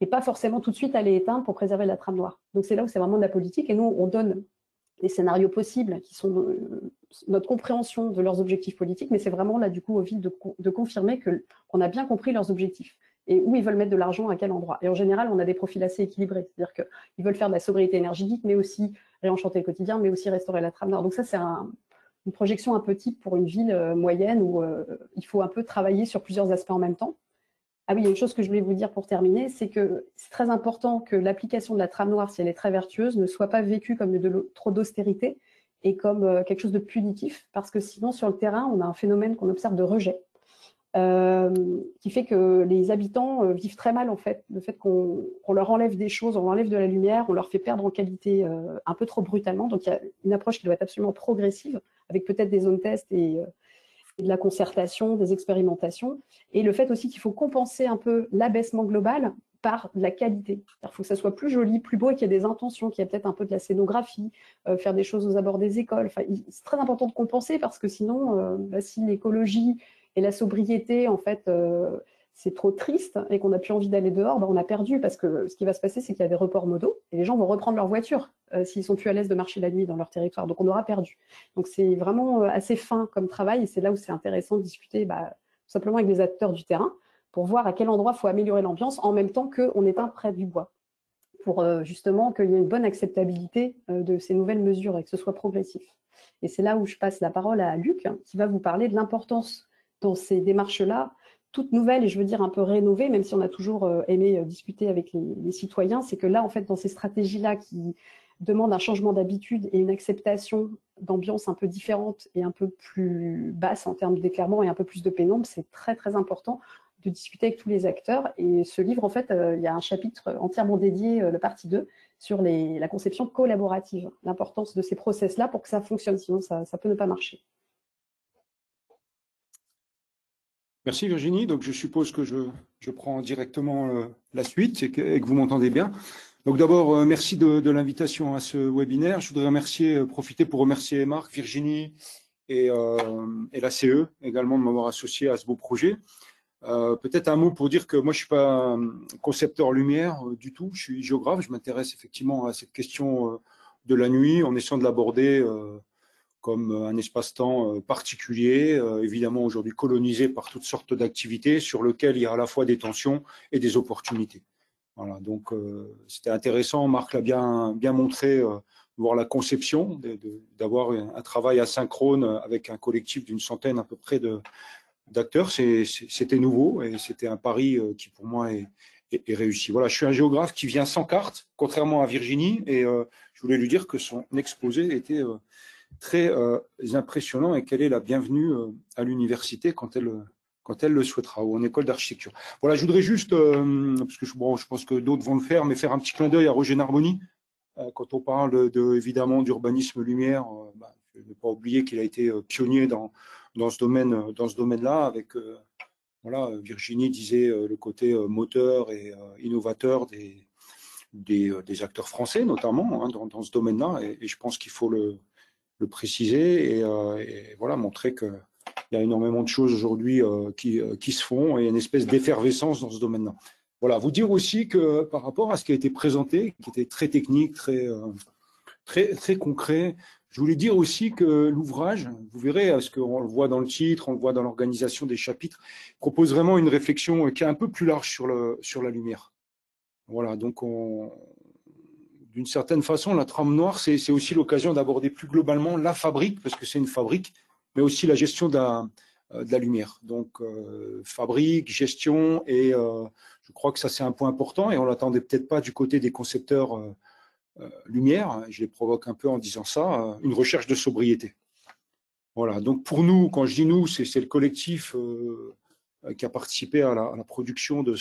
Speaker 2: et pas forcément tout de suite aller éteindre pour préserver la trame noire. Donc c'est là où c'est vraiment de la politique, et nous, on donne les scénarios possibles qui sont notre compréhension de leurs objectifs politiques, mais c'est vraiment là, du coup, aux villes de confirmer qu'on a bien compris leurs objectifs et où ils veulent mettre de l'argent, à quel endroit. Et en général, on a des profils assez équilibrés, c'est-à-dire qu'ils veulent faire de la sobriété énergétique, mais aussi réenchanter le quotidien, mais aussi restaurer la trame noire. Donc ça, c'est une projection un peu type pour une ville moyenne où il faut un peu travailler sur plusieurs aspects en même temps. Ah oui, il y a une chose que je voulais vous dire pour terminer, c'est que c'est très important que l'application de la trame noire, si elle est très vertueuse, ne soit pas vécue comme trop d'austérité et comme quelque chose de punitif, parce que sinon, sur le terrain, on a un phénomène qu'on observe de rejet, qui fait que les habitants vivent très mal, en fait, le fait qu'on leur enlève des choses, on leur enlève de la lumière, on leur fait perdre en qualité un peu trop brutalement. Donc, il y a une approche qui doit être absolument progressive, avec peut-être des zones tests et de la concertation, des expérimentations, et le fait aussi qu'il faut compenser un peu l'abaissement global par de la qualité. Il faut que ça soit plus joli, plus beau, et qu'il y ait des intentions, qu'il y ait peut-être un peu de la scénographie, faire des choses aux abords des écoles. Enfin, c'est très important de compenser, parce que sinon, si l'écologie et la sobriété, en fait, c'est trop triste et qu'on n'a plus envie d'aller dehors, on a perdu, parce que ce qui va se passer, c'est qu'il y a des reports modaux et les gens vont reprendre leur voiture s'ils sont plus à l'aise de marcher la nuit dans leur territoire. Donc on aura perdu. Donc c'est vraiment assez fin comme travail, et c'est là où c'est intéressant de discuter tout simplement avec les acteurs du terrain pour voir à quel endroit il faut améliorer l'ambiance en même temps qu'on éteint près du bois, pour justement qu'il y ait une bonne acceptabilité de ces nouvelles mesures et que ce soit progressif. Et c'est là où je passe la parole à Luc, qui va vous parler de l'importance dans ces démarches-là, toutes nouvelles, et je veux dire un peu rénovées, même si on a toujours aimé discuter avec les citoyens, c'est que là, en fait, dans ces stratégies-là qui demandent un changement d'habitude et une acceptation d'ambiance un peu différente et un peu plus basse en termes d'éclairement et un peu plus de pénombre, c'est très, très important de discuter avec tous les acteurs. Et ce livre, en fait, il y a un chapitre entièrement dédié, la partie 2, sur la conception collaborative, l'importance de ces process-là pour que ça fonctionne, sinon ça peut ne pas marcher.
Speaker 4: Merci Virginie. Donc je suppose que je prends directement la suite et que vous m'entendez bien. Donc d'abord, merci de l'invitation à ce webinaire. Je voudrais profiter pour remercier Marc, Virginie et la CE également de m'avoir associé à ce beau projet. Peut-être un mot pour dire que moi je suis pas un concepteur lumière du tout. Je suis géographe. Je m'intéresse effectivement à cette question de la nuit en essayant de l'aborder comme un espace-temps particulier, évidemment aujourd'hui colonisé par toutes sortes d'activités sur lequel il y a à la fois des tensions et des opportunités. Voilà, donc c'était intéressant, Marc l'a bien montré, voir la conception, d'avoir un travail asynchrone avec un collectif d'une centaine à peu près d'acteurs. C'était nouveau et c'était un pari qui pour moi est réussi. Voilà, je suis un géographe qui vient sans carte, contrairement à Virginie, et je voulais lui dire que son exposé était très impressionnant et qu'elle est la bienvenue à l'université quand elle le souhaitera, ou en école d'architecture. Voilà, je voudrais juste, parce que je pense que d'autres vont le faire, mais faire un petit clin d'œil à Roger Narboni. Quand on parle évidemment d'urbanisme lumière, je ne vais pas oublier qu'il a été pionnier dans ce domaine-là, avec voilà, Virginie disait le côté moteur et innovateur des acteurs français, notamment dans ce domaine-là, et je pense qu'il faut le préciser et voilà, montrer qu'il y a énormément de choses aujourd'hui qui se font et une espèce d'effervescence dans ce domaine-là. Voilà, vous dire aussi que par rapport à ce qui a été présenté, qui était très technique, très concret, je voulais dire aussi que l'ouvrage, vous verrez, parce qu'on le voit dans le titre, on le voit dans l'organisation des chapitres, propose vraiment une réflexion qui est un peu plus large sur la lumière. Voilà, donc d'une certaine façon, la trame noire, c'est aussi l'occasion d'aborder plus globalement la fabrique, parce que c'est une fabrique, mais aussi la gestion de la lumière. Donc, fabrique, gestion, et je crois que ça, c'est un point important, et on ne l'attendait peut-être pas du côté des concepteurs lumière. Je les provoque un peu en disant ça, une recherche de sobriété. Voilà, donc pour nous, quand je dis nous, c'est le collectif qui a participé à la production de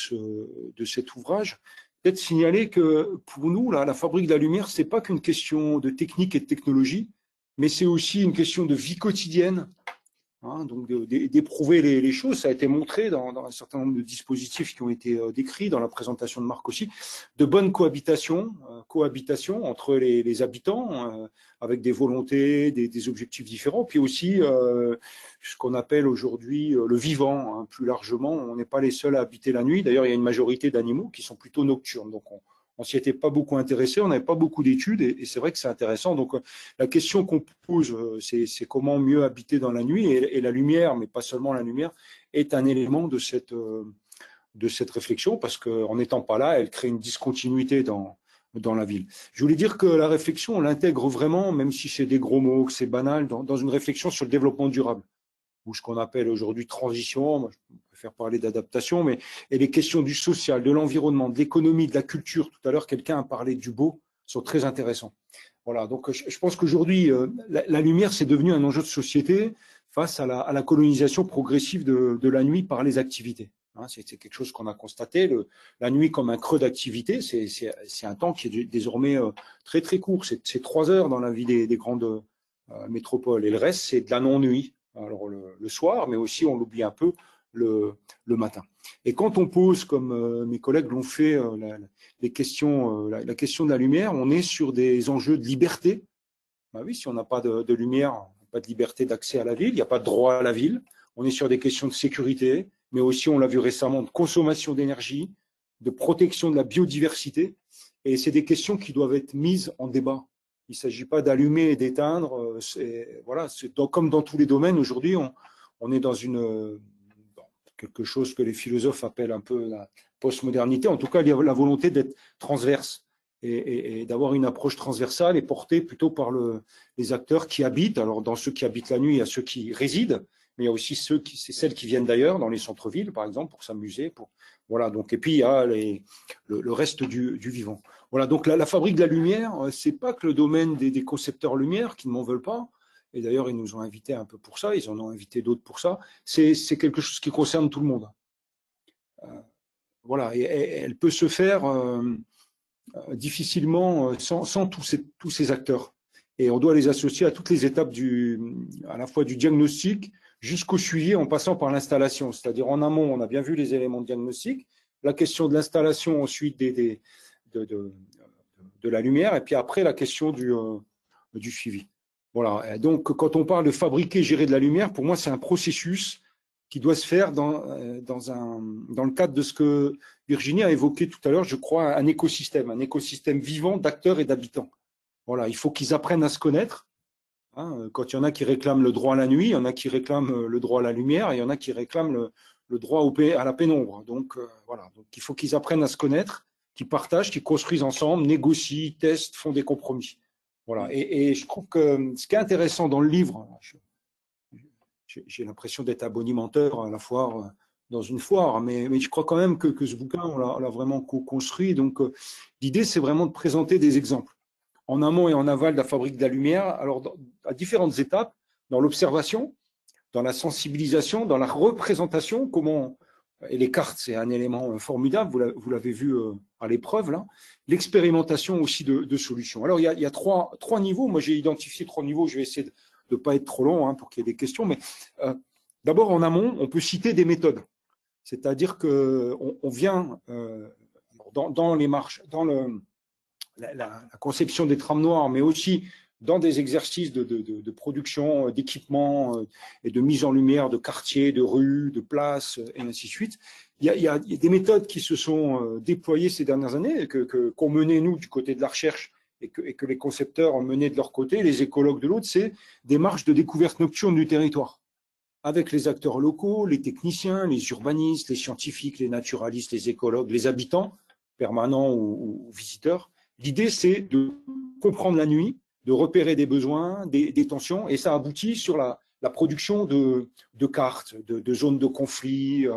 Speaker 4: cet ouvrage. Peut-être signaler que pour nous, la fabrique de la lumière, ce n'est pas qu'une question de technique et de technologie, mais c'est aussi une question de vie quotidienne, donc d'éprouver les choses. Ça a été montré dans un certain nombre de dispositifs qui ont été décrits dans la présentation de Marc aussi, de bonne cohabitation entre les habitants, avec des volontés, des objectifs différents, puis aussi ce qu'on appelle aujourd'hui le vivant, plus largement. On n'est pas les seuls à habiter la nuit. D'ailleurs, il y a une majorité d'animaux qui sont plutôt nocturnes. Donc, on s'y était pas beaucoup intéressé, on n'avait pas beaucoup d'études, et c'est vrai que c'est intéressant. Donc, la question qu'on pose, c'est comment mieux habiter dans la nuit, et la lumière, mais pas seulement la lumière, est un élément de cette réflexion, parce qu'en n'étant pas là, elle crée une discontinuité dans la ville. Je voulais dire que la réflexion, on l'intègre vraiment, même si c'est des gros mots, que c'est banal, dans une réflexion sur le développement durable, ou ce qu'on appelle aujourd'hui transition. Moi, je préfère parler d'adaptation, mais et les questions du social, de l'environnement, de l'économie, de la culture. Tout à l'heure, quelqu'un a parlé du beau, sont très intéressants. Voilà, donc je pense qu'aujourd'hui, la lumière, c'est devenu un enjeu de société face à la colonisation progressive de la nuit par les activités. C'est quelque chose qu'on a constaté. La nuit comme un creux d'activité, c'est un temps qui est désormais très très court. C'est 3 heures dans la vie des grandes métropoles, et le reste, c'est de la non-nuit. Alors le soir, mais aussi, on l'oublie un peu, le matin. Et quand on pose, comme mes collègues l'ont fait, la question de la lumière, on est sur des enjeux de liberté. Ben oui, si on n'a pas de lumière, pas de liberté d'accès à la ville, il n'y a pas de droit à la ville. On est sur des questions de sécurité, mais aussi, on l'a vu récemment, de consommation d'énergie, de protection de la biodiversité. Et c'est des questions qui doivent être mises en débat. Il ne s'agit pas d'allumer et d'éteindre. Voilà, comme dans tous les domaines, aujourd'hui, on est dans quelque chose que les philosophes appellent un peu la postmodernité. En tout cas, il y a la volonté d'être transverse et d'avoir une approche transversale et portée plutôt par les acteurs qui habitent. Alors, dans ceux qui habitent la nuit, il y a ceux qui résident, mais il y a aussi celles qui viennent d'ailleurs, dans les centres-villes, par exemple, pour s'amuser. Voilà, donc, et puis, il y a le reste du vivant. Voilà, donc la fabrique de la lumière, c'est pas que le domaine des concepteurs lumière qui ne m'en veulent pas. Et d'ailleurs, ils nous ont invités un peu pour ça, ils en ont invité d'autres pour ça. C'est quelque chose qui concerne tout le monde. Voilà, et elle peut se faire difficilement sans tous ces acteurs. Et on doit les associer à toutes les étapes à la fois du diagnostic, jusqu'au suivi en passant par l'installation. C'est-à-dire en amont, on a bien vu les éléments de diagnostic, la question de l'installation ensuite de la lumière, et puis après la question du suivi. Voilà. Et donc, quand on parle de fabriquer, gérer de la lumière, pour moi, c'est un processus qui doit se faire dans le cadre de ce que Virginie a évoqué tout à l'heure, je crois, un écosystème vivant d'acteurs et d'habitants. Voilà, il faut qu'ils apprennent à se connaître. Hein, quand il y en a qui réclament le droit à la nuit, il y en a qui réclament le droit à la lumière, et il y en a qui réclament le droit à la pénombre. Donc, voilà. Donc, il faut qu'ils apprennent à se connaître, qu'ils partagent, qu'ils construisent ensemble, négocient, testent, font des compromis. Voilà. Et je trouve que ce qui est intéressant dans le livre, j'ai l'impression d'être un bonimenteur à la foire, dans une foire, mais je crois quand même que ce bouquin, on l'a vraiment construit. Donc, l'idée, c'est vraiment de présenter des exemples en amont et en aval de la fabrique de la lumière, alors à différentes étapes, dans l'observation, dans la sensibilisation, dans la représentation, et les cartes, c'est un élément formidable, vous l'avez vu à l'épreuve, là, l'expérimentation aussi de solutions. Alors, il y a trois niveaux, moi j'ai identifié 3 niveaux, je vais essayer de ne pas être trop long pour qu'il y ait des questions, mais d'abord en amont, on peut citer des méthodes, c'est-à-dire qu'on vient dans les marches, dans la conception des trames noires, mais aussi dans des exercices de production, d'équipement et de mise en lumière de quartiers, de rues, de places, et ainsi de suite. Il y a des méthodes qui se sont déployées ces dernières années, qu'on menait nous du côté de la recherche et que les concepteurs ont mené de leur côté, les écologues de l'autre, c'est des marches de découverte nocturne du territoire, avec les acteurs locaux, les techniciens, les urbanistes, les scientifiques, les naturalistes, les écologues, les habitants, permanents ou visiteurs. L'idée, c'est de comprendre la nuit, de repérer des besoins, des tensions, et ça aboutit sur la production de cartes, de zones de conflit,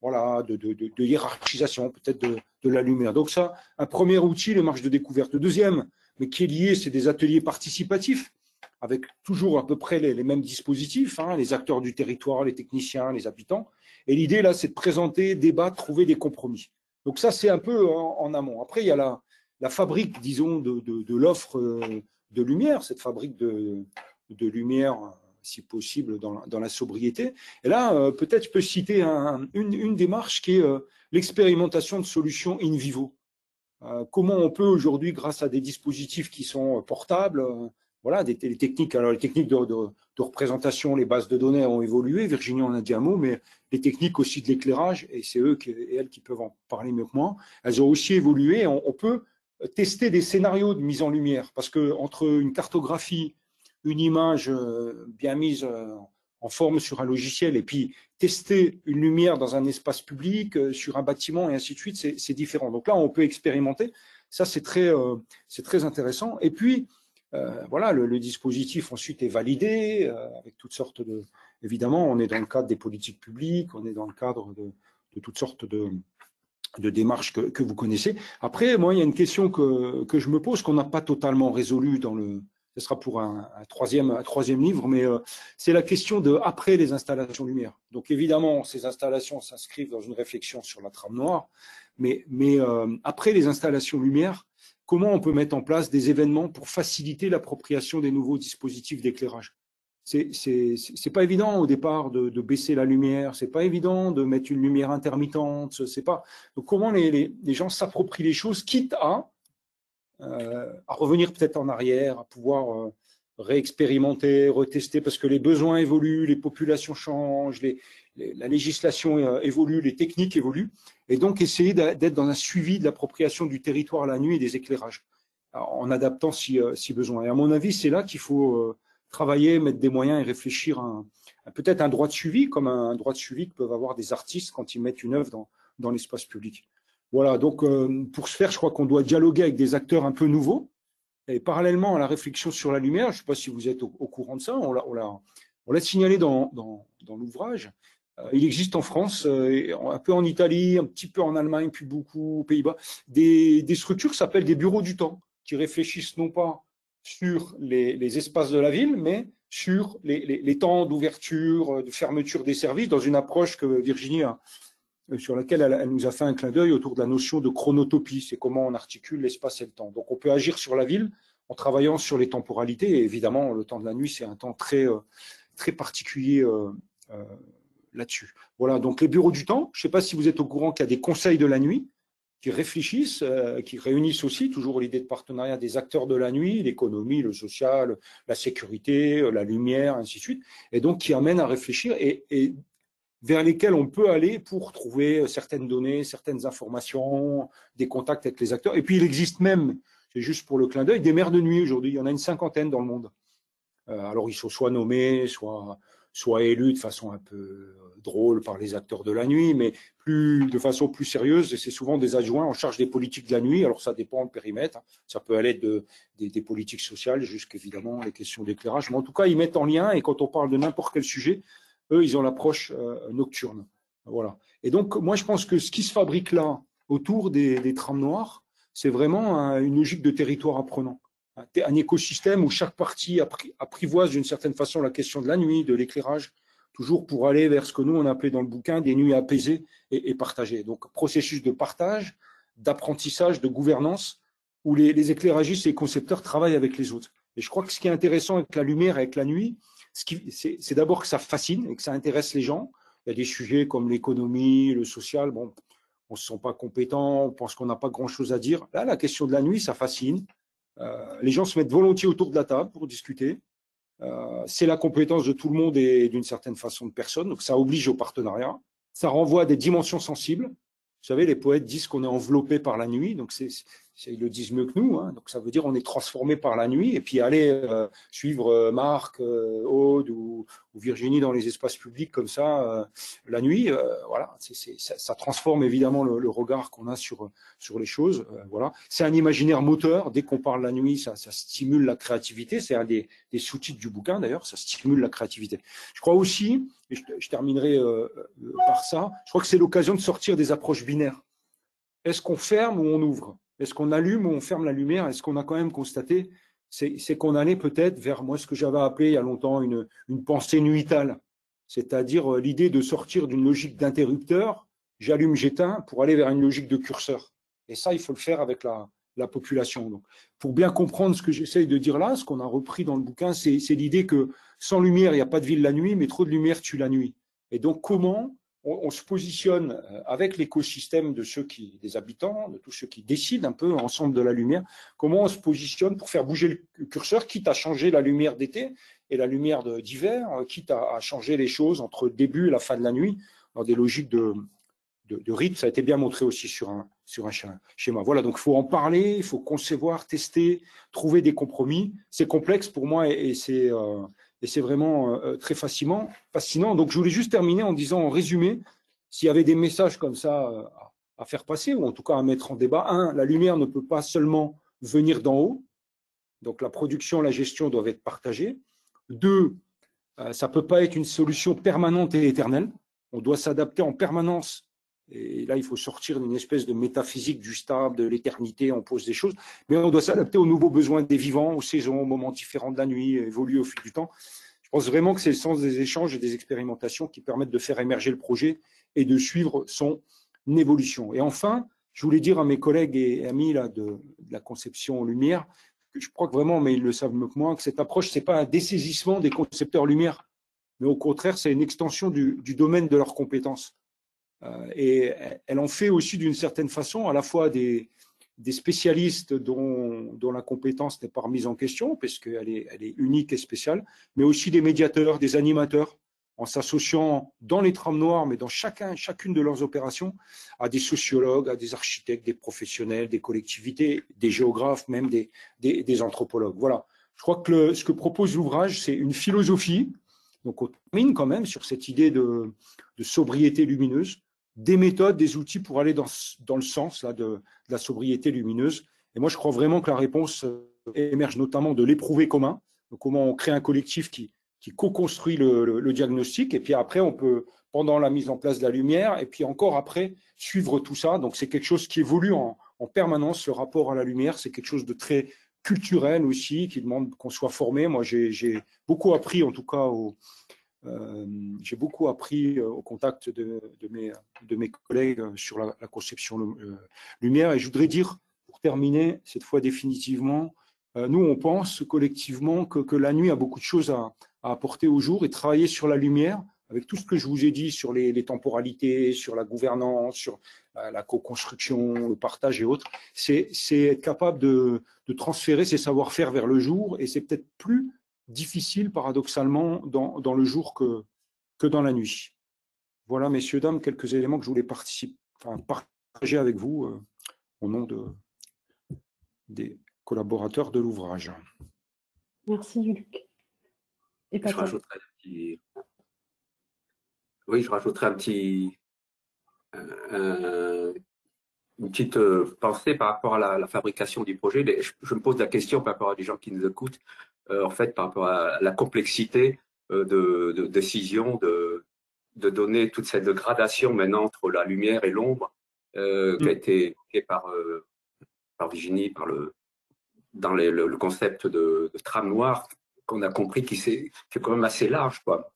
Speaker 4: voilà, de hiérarchisation peut-être de la lumière. Donc ça, un premier outil, les marches de découverte. Le deuxième, mais qui est lié, c'est des ateliers participatifs, avec toujours à peu près les mêmes dispositifs, les acteurs du territoire, les techniciens, les habitants. Et l'idée, là, c'est de présenter, débattre, trouver des compromis. Donc ça, c'est un peu en amont. Après, il y a la fabrique, disons, de l'offre de lumière, cette fabrique de lumière, si possible, dans la sobriété. Et là, peut-être je peux citer une démarche qui est l'expérimentation de solutions in vivo. Comment on peut aujourd'hui, grâce à des dispositifs qui sont portables, voilà, les techniques, alors les techniques de représentation, les bases de données ont évolué, Virginie en a dit un mot, mais les techniques aussi de l'éclairage, et c'est eux et elles qui peuvent en parler mieux que moi, elles ont aussi évolué. On peut tester des scénarios de mise en lumière, parce que entre une cartographie, une image bien mise en forme sur un logiciel, et puis tester une lumière dans un espace public, sur un bâtiment, et ainsi de suite, c'est différent. Donc là, on peut expérimenter. Ça, c'est très intéressant. Et puis, voilà, le dispositif ensuite est validé avec toutes sortes de... Évidemment, on est dans le cadre des politiques publiques, on est dans le cadre de toutes sortes de démarches que vous connaissez. Après, moi, il y a une question que je me pose, qu'on n'a pas totalement résolue ce sera pour un troisième livre, mais c'est la question de après les installations lumière. Donc évidemment, ces installations s'inscrivent dans une réflexion sur la trame noire, mais après les installations lumière, comment on peut mettre en place des événements pour faciliter l'appropriation des nouveaux dispositifs d'éclairage? C'est pas évident au départ de baisser la lumière, c'est pas évident de mettre une lumière intermittente, c'est pas. Donc comment les gens s'approprient les choses, quitte à revenir peut-être en arrière, à pouvoir réexpérimenter, retester, parce que les besoins évoluent, les populations changent, la législation évolue, les techniques évoluent, et donc essayer d'être dans un suivi de l'appropriation du territoire la nuit et des éclairages, en adaptant si besoin. Et à mon avis, c'est là qu'il faut travailler, mettre des moyens et réfléchir à peut-être un droit de suivi, comme un droit de suivi que peuvent avoir des artistes quand ils mettent une œuvre dans l'espace public. Voilà, donc pour ce faire, je crois qu'on doit dialoguer avec des acteurs un peu nouveaux, et parallèlement à la réflexion sur la lumière, je ne sais pas si vous êtes au courant de ça, on l'a signalé dans l'ouvrage. Il existe en France, un peu en Italie, un petit peu en Allemagne, puis beaucoup aux Pays-Bas, des structures qui s'appellent des bureaux du temps, qui réfléchissent non pas sur les espaces de la ville, mais sur les temps d'ouverture, de fermeture des services, dans une approche que Virginie sur laquelle elle nous a fait un clin d'œil autour de la notion de chronotopie, c'est comment on articule l'espace et le temps. Donc on peut agir sur la ville en travaillant sur les temporalités, et évidemment le temps de la nuit, c'est un temps très particulier là-dessus. Voilà, donc les bureaux du temps, je ne sais pas si vous êtes au courant qu'il y a des conseils de la nuit qui réfléchissent, qui réunissent aussi toujours l'idée de partenariat des acteurs de la nuit, l'économie, le social, la sécurité, la lumière, ainsi de suite, et donc qui amènent à réfléchir et vers lesquels on peut aller pour trouver certaines données, certaines informations, des contacts avec les acteurs. Et puis il existe même, c'est juste pour le clin d'œil, des maires de nuit aujourd'hui. Il y en a une 50aine dans le monde. Alors ils sont soit nommés, soit élus de façon un peu drôle par les acteurs de la nuit, mais de façon plus sérieuse, et c'est souvent des adjoints en charge des politiques de la nuit. Alors ça dépend du périmètre, ça peut aller des politiques sociales jusqu'évidemment les questions d'éclairage, mais en tout cas ils mettent en lien, et quand on parle de n'importe quel sujet, eux ils ont l'approche nocturne. Voilà. Et donc moi je pense que ce qui se fabrique là autour des trams noirs, c'est vraiment une logique de territoire apprenant. Un écosystème où chaque partie apprivoise d'une certaine façon la question de la nuit, de l'éclairage, toujours pour aller vers ce que nous on appelait dans le bouquin des nuits apaisées et partagées. Donc processus de partage, d'apprentissage, de gouvernance, où les éclairagistes et les concepteurs travaillent avec les autres. Et je crois que ce qui est intéressant avec la lumière et avec la nuit, c'est d'abord que ça fascine et que ça intéresse les gens. Il y a des sujets comme l'économie, le social, bon, on ne se sent pas compétent, on pense qu'on n'a pas grand-chose à dire. Là, la question de la nuit, ça fascine. Les gens se mettent volontiers autour de la table pour discuter. C'est la compétence de tout le monde et d'une certaine façon de personne. Donc ça oblige au partenariat. Ça renvoie à des dimensions sensibles. Vous savez, les poètes disent qu'on est enveloppé par la nuit. Donc ils le disent mieux que nous. Hein. Donc ça veut dire on est transformé par la nuit. Et puis aller suivre Marc, Aude ou Virginie dans les espaces publics comme ça la nuit, voilà, ça transforme évidemment le regard qu'on a sur les choses. Voilà, c'est un imaginaire moteur. Dès qu'on parle la nuit, ça stimule la créativité. C'est un des sous-titres du bouquin d'ailleurs. Ça stimule la créativité. Je crois aussi, et je terminerai par ça. Je crois que c'est l'occasion de sortir des approches binaires. Est-ce qu'on ferme ou on ouvre? Est-ce qu'on allume ou on ferme la lumière? Est-ce qu'on a quand même constaté, c'est qu'on allait peut-être vers moi ce que j'avais appelé il y a longtemps une pensée nuitale, c'est-à-dire l'idée de sortir d'une logique d'interrupteur, j'allume, j'éteins, pour aller vers une logique de curseur. Et ça, il faut le faire avec la population. Donc, pour bien comprendre ce que j'essaye de dire là, ce qu'on a repris dans le bouquin, c'est l'idée que sans lumière, il n'y a pas de ville la nuit, mais trop de lumière tue la nuit. Et donc, comment on se positionne avec l'écosystème des habitants, de tous ceux qui décident un peu ensemble de la lumière, comment on se positionne pour faire bouger le curseur, quitte à changer la lumière d'été et la lumière d'hiver, quitte à changer les choses entre le début et la fin de la nuit, dans des logiques de rythme. Ça a été bien montré aussi sur un schéma. Voilà, donc il faut en parler, il faut concevoir, tester, trouver des compromis. C'est complexe pour moi et c'est vraiment très fascinant. Donc, je voulais juste terminer en disant, en résumé, s'il y avait des messages comme ça à faire passer, ou en tout cas à mettre en débat. Un, la lumière ne peut pas seulement venir d'en haut. Donc, la production, la gestion doivent être partagées. Deux, ça ne peut pas être une solution permanente et éternelle. On doit s'adapter en permanence. Et là, il faut sortir d'une espèce de métaphysique du stable, de l'éternité, on pose des choses, mais on doit s'adapter aux nouveaux besoins des vivants, aux saisons, aux moments différents de la nuit, évoluer au fil du temps. Je pense vraiment que c'est le sens des échanges et des expérimentations qui permettent de faire émerger le projet et de suivre son évolution. Et enfin, je voulais dire à mes collègues et amis là, de la conception lumière, que je crois que vraiment, mais ils le savent mieux que moi, que cette approche, ce n'est pas un dessaisissement des concepteurs lumière, mais au contraire, c'est une extension du domaine de leurs compétences. Et elle en fait aussi d'une certaine façon à la fois des spécialistes dont la compétence n'est pas remise en question, parce qu'elle est unique et spéciale, mais aussi des médiateurs, des animateurs, en s'associant dans les trams noirs, mais dans chacune de leurs opérations, à des sociologues, à des architectes, des professionnels, des collectivités, des géographes, même des anthropologues. Voilà. Je crois que ce que propose l'ouvrage, c'est une philosophie. Donc, on termine quand même sur cette idée de sobriété lumineuse, des méthodes, des outils pour aller dans le sens là, de la sobriété lumineuse. Et moi, je crois vraiment que la réponse émerge notamment de l'éprouvé commun. Donc, comment on crée un collectif qui co-construit le diagnostic. Et puis après, on peut, pendant la mise en place de la lumière, et puis encore après, suivre tout ça. Donc, c'est quelque chose qui évolue en permanence. Le rapport à la lumière, c'est quelque chose de très culturel aussi, qui demande qu'on soit formé. Moi, j'ai beaucoup appris, en tout cas, j'ai beaucoup appris au contact de mes collègues sur la conception lumière. Et je voudrais dire, pour terminer, cette fois définitivement, nous, on pense collectivement que la nuit a beaucoup de choses à apporter au jour, et travailler sur la lumière avec tout ce que je vous ai dit sur les temporalités, sur la gouvernance, sur la co-construction, le partage et autres, c'est être capable de transférer ces savoir-faire vers le jour, et c'est peut-être plus difficile, paradoxalement, dans le jour que dans la nuit. Voilà, messieurs, dames, quelques éléments que je voulais partager avec vous au nom des collaborateurs de l'ouvrage.
Speaker 2: Merci, Luc. Et
Speaker 3: Je rajouterai une petite pensée par rapport à la fabrication du projet. Je me pose la question par rapport à des gens qui nous écoutent, en fait, par rapport à la complexité de décision, de donner toute cette gradation maintenant entre la lumière et l'ombre, qui a été évoquée par Virginie, dans le concept de trame noire, qu'on a compris que c'est quand même assez large, quoi.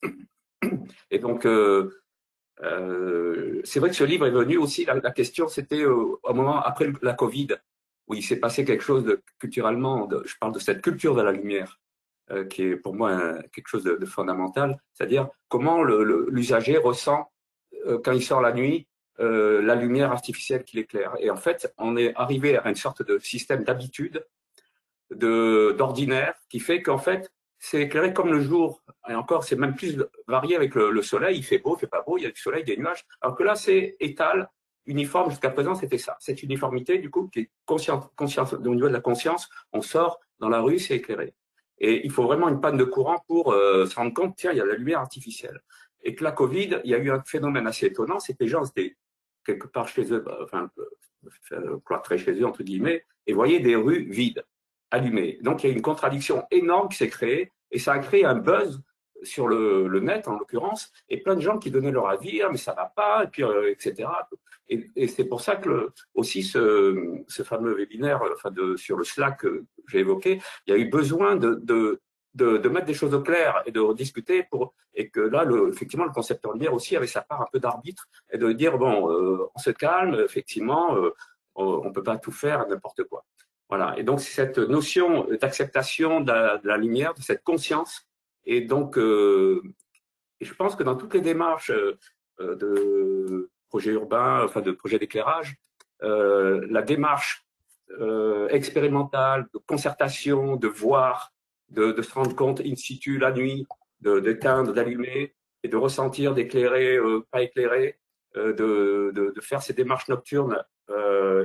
Speaker 3: Et donc, c'est vrai que ce livre est venu aussi, la question c'était au moment après la Covid, où il s'est passé quelque chose culturellement, je parle de cette culture de la lumière, qui est pour moi quelque chose de fondamental, c'est-à-dire comment l'usager ressent quand il sort la nuit la lumière artificielle qui l'éclaire. Et en fait, on est arrivé à une sorte de système d'habitude, d'ordinaire, qui fait qu'en fait, c'est éclairé comme le jour. Et encore, c'est même plus varié avec le soleil. Il fait beau, il fait pas beau, il y a du soleil, des nuages. Alors que là, c'est étal, uniforme. Jusqu'à présent, c'était ça. Cette uniformité, du coup, qui est consciente au niveau de la conscience, on sort dans la rue, c'est éclairé. Et il faut vraiment une panne de courant pour se rendre compte, tiens, il y a la lumière artificielle. Et que la Covid, il y a eu un phénomène assez étonnant, c'est que les gens étaient quelque part chez eux, cloîtrés chez eux, entre guillemets, et voyaient des rues vides, allumées. Donc, il y a une contradiction énorme qui s'est créée, et ça a créé un buzz sur le net, en l'occurrence, et plein de gens qui donnaient leur avis, ah, mais ça va pas, et puis, etc. Et c'est pour ça que aussi ce fameux webinaire sur le Slack que j'ai évoqué, il y a eu besoin de mettre des choses au clair et de discuter et que là, effectivement, le concepteur lumière aussi avait sa part un peu d'arbitre et de dire, bon, on se calme, effectivement, on ne peut pas tout faire, n'importe quoi. Voilà. Et donc, c'est cette notion d'acceptation de la lumière, de cette conscience. Et donc, et je pense que dans toutes les démarches de projets urbains, enfin de projets d'éclairage, la démarche expérimentale, de concertation, de voir, de se rendre compte in situ la nuit, d'éteindre, d'allumer et de ressentir, d'éclairer, pas éclairer, de faire ces démarches nocturnes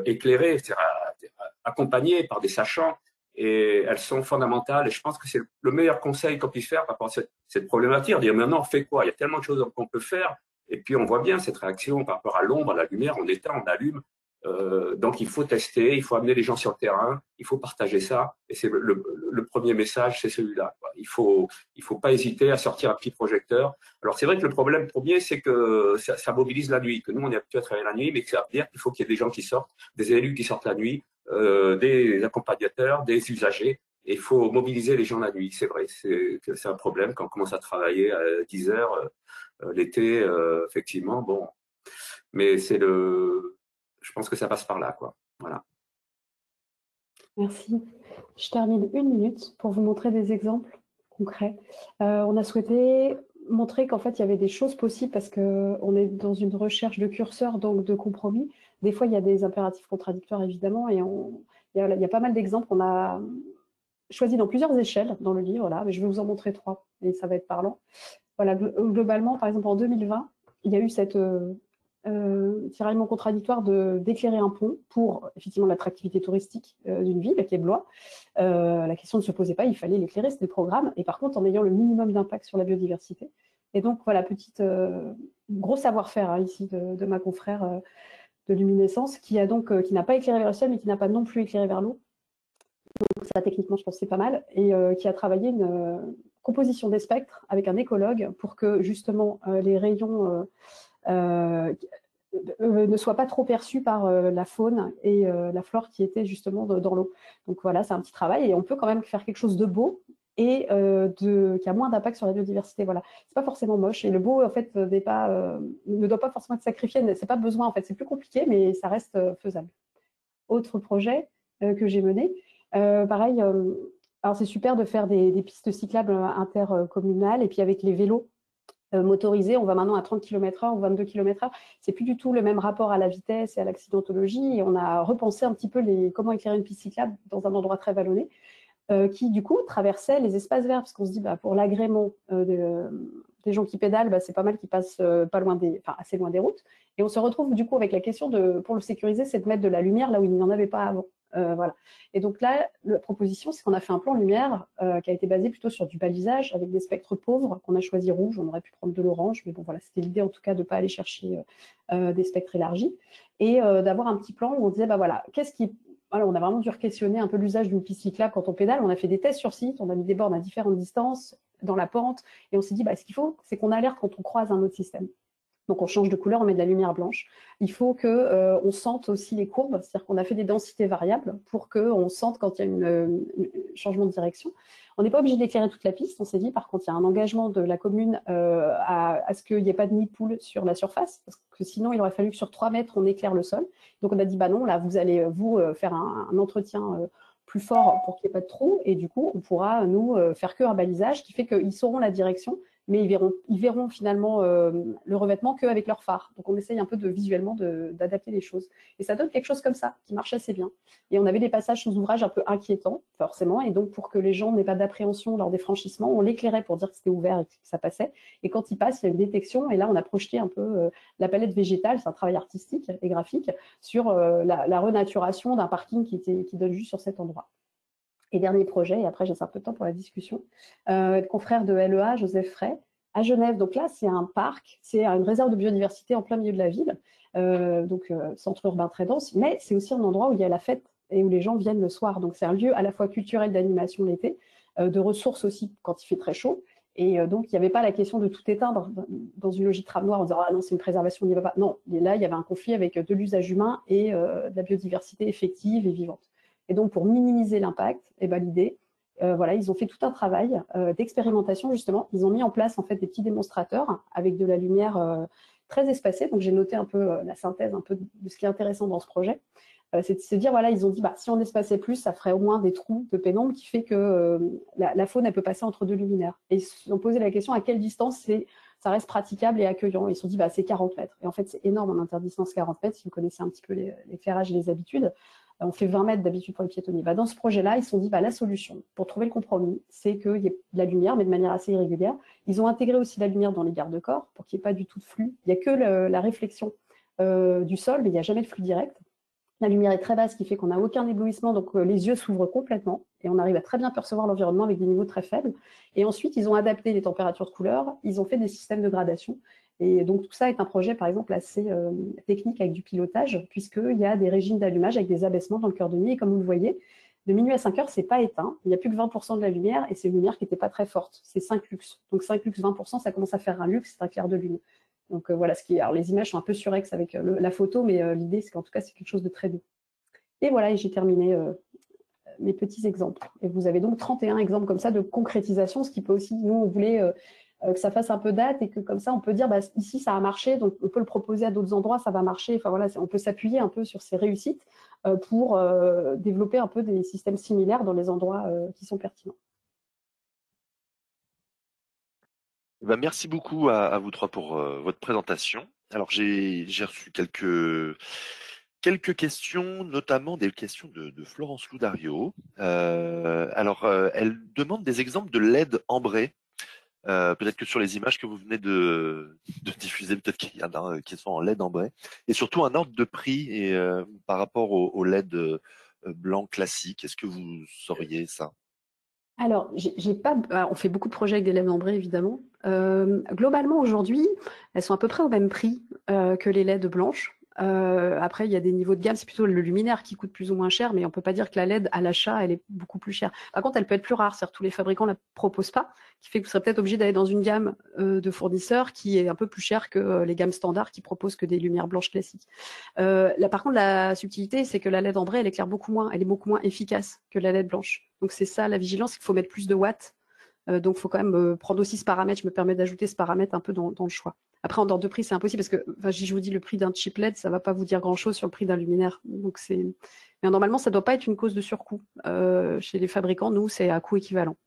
Speaker 3: éclairées, c'est-à-dire accompagnées par des sachants, et elles sont fondamentales. Et je pense que c'est le meilleur conseil qu'on puisse faire par rapport à cette problématique. Dire maintenant, on fait quoi? Il y a tellement de choses qu'on peut faire. Et puis, on voit bien cette réaction par rapport à l'ombre, à la lumière, on éteint, on allume. Donc, il faut tester, il faut amener les gens sur le terrain, il faut partager ça. Et c'est le premier message, c'est celui-là. Il faut pas hésiter à sortir un petit projecteur. Alors, c'est vrai que le problème premier, c'est que ça mobilise la nuit, que nous, on est habitué à travailler la nuit, mais que ça veut dire qu'il faut qu'il y ait des gens qui sortent, des élus qui sortent la nuit, des accompagnateurs, des usagers. Et il faut mobiliser les gens la nuit. C'est vrai, c'est un problème quand on commence à travailler à 10 heures l'été, effectivement. Bon, mais je pense que ça passe par là, quoi. Voilà.
Speaker 2: Merci. Je termine 1 minute pour vous montrer des exemples concrets. On a souhaité montrer qu'en fait, il y avait des choses possibles parce qu'on est dans une recherche de curseurs, donc de compromis. Des fois, il y a des impératifs contradictoires, évidemment, et il y a pas mal d'exemples. On a choisi dans plusieurs échelles dans le livre, là, mais je vais vous en montrer 3, et ça va être parlant. Voilà, globalement, par exemple, en 2020, il y a eu cette tiraillement contradictoire d'éclairer un pont pour effectivement l'attractivité touristique d'une ville qui est Blois. La question ne se posait pas, il fallait l'éclairer, c'était le programme, et par contre en ayant le minimum d'impact sur la biodiversité. Et donc voilà, gros savoir-faire ici de ma confrère de Luminescence, qui n'a pas éclairé vers le ciel, mais qui n'a pas non plus éclairé vers l'eau. Donc ça, techniquement, je pense que c'est pas mal, et qui a travaillé une composition des spectres avec un écologue pour que justement les rayons ne soient pas trop perçus par la faune et la flore qui était justement dans l'eau. Donc voilà, c'est un petit travail, et on peut quand même faire quelque chose de beau et qui a moins d'impact sur la biodiversité. Voilà, c'est pas forcément moche, et le beau en fait ne doit pas forcément être sacrifié. C'est pas besoin en fait, c'est plus compliqué, mais ça reste faisable. Autre projet que j'ai mené, pareil. Alors c'est super de faire des pistes cyclables intercommunales, et puis avec les vélos. motorisé, on va maintenant à 30 km/h ou 22 km/h. C'est plus du tout le même rapport à la vitesse et à l'accidentologie. Et on a repensé un petit peu comment éclairer une piste cyclable dans un endroit très vallonné, qui du coup traversait les espaces verts, parce qu'on se dit pour l'agrément des gens qui pédalent, c'est pas mal qu'ils passent pas loin assez loin des routes. Et on se retrouve du coup avec la question pour le sécuriser, c'est de mettre de la lumière là où il n'y en avait pas avant. Voilà. Et donc là, la proposition, c'est qu'on a fait un plan lumière qui a été basé plutôt sur du balisage avec des spectres pauvres qu'on a choisi rouge. On aurait pu prendre de l'orange, mais bon, voilà, c'était l'idée en tout cas de ne pas aller chercher des spectres élargis et d'avoir un petit plan où on disait, voilà, on a vraiment dû questionner un peu l'usage d'une piste cyclable quand on pédale. On a fait des tests sur site, on a mis des bornes à différentes distances dans la pente et on s'est dit, ce qu'il faut, c'est qu'on alerte quand on croise un autre système. Donc, on change de couleur, on met de la lumière blanche. Il faut qu'on sente aussi les courbes, c'est-à-dire qu'on a fait des densités variables pour qu'on sente quand il y a un changement de direction. On n'est pas obligé d'éclairer toute la piste. On s'est dit, par contre, il y a un engagement de la commune à ce qu'il n'y ait pas de nid de poule sur la surface, parce que sinon, il aurait fallu que sur 3 mètres, on éclaire le sol. Donc, on a dit, non, là, vous allez faire un entretien plus fort pour qu'il n'y ait pas de trou. Et du coup, on pourra, nous, faire qu'un balisage qui fait qu'ils sauront la direction, mais ils verront finalement le revêtement qu'avec leur phare. Donc, on essaye un peu visuellement d'adapter les choses. Et ça donne quelque chose comme ça, qui marche assez bien. Et on avait des passages sous ouvrage un peu inquiétants, forcément. Et donc, pour que les gens n'aient pas d'appréhension lors des franchissements, on l'éclairait pour dire que c'était ouvert et que ça passait. Et quand ils passent, il y a une détection. Et là, on a projeté un peu la palette végétale, c'est un travail artistique et graphique, sur la renaturation d'un parking qui donne juste sur cet endroit. Et dernier projet, et après j'ai un peu de temps pour la discussion, confrère de LEA, Joseph Frey, à Genève. Donc là, c'est un parc, c'est une réserve de biodiversité en plein milieu de la ville, centre urbain très dense, mais c'est aussi un endroit où il y a la fête et où les gens viennent le soir. Donc c'est un lieu à la fois culturel d'animation l'été, de ressources aussi quand il fait très chaud. Et donc, il n'y avait pas la question de tout éteindre dans une logique trame noire en disant « Ah non, c'est une préservation, on n'y va pas ». Non, et là, il y avait un conflit avec de l'usage humain et de la biodiversité effective et vivante. Et donc, pour minimiser l'impact, l'idée, ils ont fait tout un travail d'expérimentation, justement. Ils ont mis en place, en fait, des petits démonstrateurs avec de la lumière très espacée. Donc, j'ai noté un peu la synthèse un peu de ce qui est intéressant dans ce projet. C'est de se dire, ils ont dit, si on espaçait plus, ça ferait au moins des trous de pénombre qui fait que la faune, elle peut passer entre deux luminaires. Et ils se sont posé la question, à quelle distance ça reste praticable et accueillant. Et ils se sont dit, c'est 40 mètres. Et en fait, c'est énorme en interdistance 40 mètres, si vous connaissez un petit peu l'éclairage et les habitudes. On fait 20 mètres d'habitude pour les piétonniers. Dans ce projet-là, ils se sont dit, la solution pour trouver le compromis, c'est qu'il y ait de la lumière, mais de manière assez irrégulière. Ils ont intégré aussi la lumière dans les garde-corps pour qu'il n'y ait pas du tout de flux. Il n'y a que la réflexion du sol, mais il n'y a jamais de flux direct. La lumière est très basse, ce qui fait qu'on n'a aucun éblouissement, donc les yeux s'ouvrent complètement et on arrive à très bien percevoir l'environnement avec des niveaux très faibles. Et ensuite, ils ont adapté les températures de couleur, ils ont fait des systèmes de gradation. Et donc, tout ça est un projet, par exemple, assez technique avec du pilotage, puisqu'il y a des régimes d'allumage avec des abaissements dans le cœur de nuit. Et comme vous le voyez, de minuit à 5 heures, ce n'est pas éteint. Il n'y a plus que 20% de la lumière et c'est une lumière qui n'était pas très forte. C'est 5 lux. Donc, 5 lux, 20%, ça commence à faire un lux, c'est un clair de lune. Donc, voilà alors, les images sont un peu surex avec la photo, mais l'idée, c'est qu'en tout cas, c'est quelque chose de très doux. Et voilà, et j'ai terminé mes petits exemples. Et vous avez donc 31 exemples comme ça de concrétisation, ce qui peut aussi, nous, on voulait que ça fasse un peu date et que comme ça, on peut dire, ici, ça a marché, donc on peut le proposer à d'autres endroits, ça va marcher. Enfin voilà, on peut s'appuyer un peu sur ces réussites pour développer un peu des systèmes similaires dans les endroits qui sont pertinents.
Speaker 1: Merci beaucoup à vous trois pour votre présentation. Alors, j'ai reçu quelques questions, notamment des questions de Florence Loudario. Elle demande des exemples de LED ambrés. Peut-être que sur les images que vous venez de diffuser, peut-être qu'il y en a qui sont en LED ambré. Et surtout un ordre de prix par rapport au LED blanc classique. Est-ce que vous sauriez ça?
Speaker 2: Alors, on fait beaucoup de projets avec des LED ambrés, évidemment. Globalement, aujourd'hui, elles sont à peu près au même prix que les LED blanches. Après, il y a des niveaux de gamme, c'est plutôt le luminaire qui coûte plus ou moins cher, mais on ne peut pas dire que la LED à l'achat, elle est beaucoup plus chère. Par contre, elle peut être plus rare, c'est-à-dire tous les fabricants ne la proposent pas, qui fait que vous serez peut-être obligé d'aller dans une gamme de fournisseurs qui est un peu plus chère que les gammes standards qui proposent que des lumières blanches classiques. Là, par contre, la subtilité, c'est que la LED ambrée, elle éclaire beaucoup moins, elle est beaucoup moins efficace que la LED blanche. Donc c'est ça la vigilance, il faut mettre plus de watts. Donc, il faut quand même prendre aussi ce paramètre. Je me permets d'ajouter ce paramètre un peu dans le choix. Après, en ordre de prix, c'est impossible parce que je vous dis le prix d'un chip LED, ça ne va pas vous dire grand-chose sur le prix d'un luminaire. Donc, mais normalement, ça ne doit pas être une cause de surcoût. Chez les fabricants, nous, c'est à coût équivalent.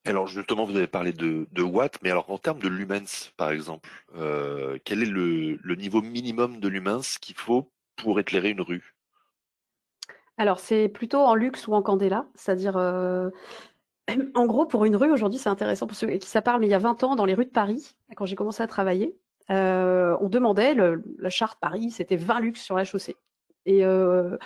Speaker 1: Alors justement, vous avez parlé de watts, mais alors en termes de lumens, par exemple, quel est le niveau minimum de lumens qu'il faut pour éclairer une rue?
Speaker 2: Alors, c'est plutôt en luxe ou en candela, c'est-à-dire, en gros, pour une rue, aujourd'hui, c'est intéressant pour ceux qui ça parle, mais il y a 20 ans, dans les rues de Paris, quand j'ai commencé à travailler, on demandait, la charte Paris, c'était 20 lux sur la chaussée. Et il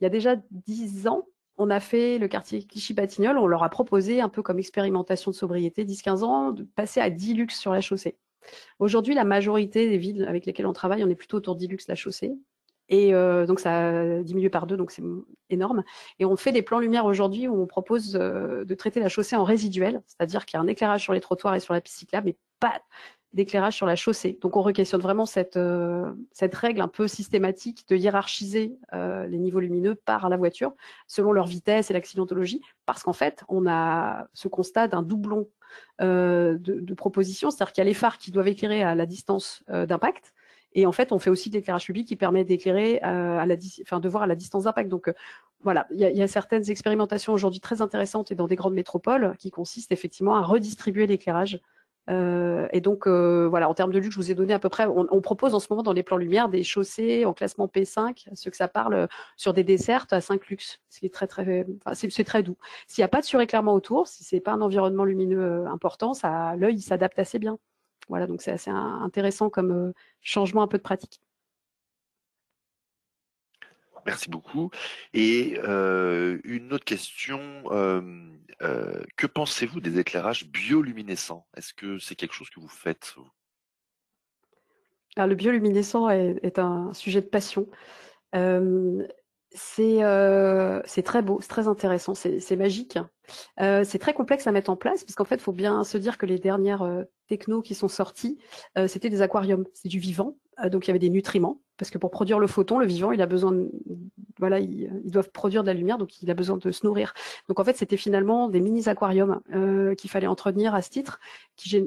Speaker 2: y a déjà 10 ans, on a fait le quartier Clichy-Batignolles, on leur a proposé, un peu comme expérimentation de sobriété, 10-15 ans, de passer à 10 lux sur la chaussée. Aujourd'hui, la majorité des villes avec lesquelles on travaille, on est plutôt autour de 10 lux la chaussée. Et donc, ça a diminué par 2, donc c'est énorme. Et on fait des plans lumière aujourd'hui où on propose de traiter la chaussée en résiduel, c'est-à-dire qu'il y a un éclairage sur les trottoirs et sur la piste cyclable, mais pas d'éclairage sur la chaussée. Donc, on requestionne vraiment cette règle un peu systématique de hiérarchiser les niveaux lumineux par la voiture, selon leur vitesse et l'accidentologie, parce qu'en fait, on a ce constat d'un doublon de propositions, c'est-à-dire qu'il y a les phares qui doivent éclairer à la distance d'impact, et en fait, on fait aussi de l'éclairage public qui permet d'éclairer de voir à la distance d'impact. Donc voilà, il y a certaines expérimentations aujourd'hui très intéressantes et dans des grandes métropoles qui consistent effectivement à redistribuer l'éclairage. Et donc voilà, en termes de luxe, je vous ai donné à peu près. On propose en ce moment dans les plans lumière des chaussées en classement P5, ceux que ça parle sur des dessertes à 5 lux, ce qui est c'est très doux. S'il n'y a pas de suréclairement autour, si c'est pas un environnement lumineux important, l'œil il s'adapte assez bien. Voilà, donc c'est assez intéressant comme changement un peu de pratique.
Speaker 1: Merci beaucoup. Et une autre question, que pensez-vous des éclairages bioluminescents? Est-ce que c'est quelque chose que vous faites, vous?
Speaker 2: Alors, le bioluminescent est un sujet de passion. Euh, c'est très beau, c'est très intéressant, c'est magique. C'est très complexe à mettre en place, parce qu'en fait, il faut bien se dire que les dernières technos qui sont sorties, c'était des aquariums, c'est du vivant, donc il y avait des nutriments, parce que pour produire le photon, le vivant, il a besoin voilà, ils doivent produire de la lumière, donc il a besoin de se nourrir. Donc en fait, c'était finalement des mini-aquariums qu'il fallait entretenir à ce titre,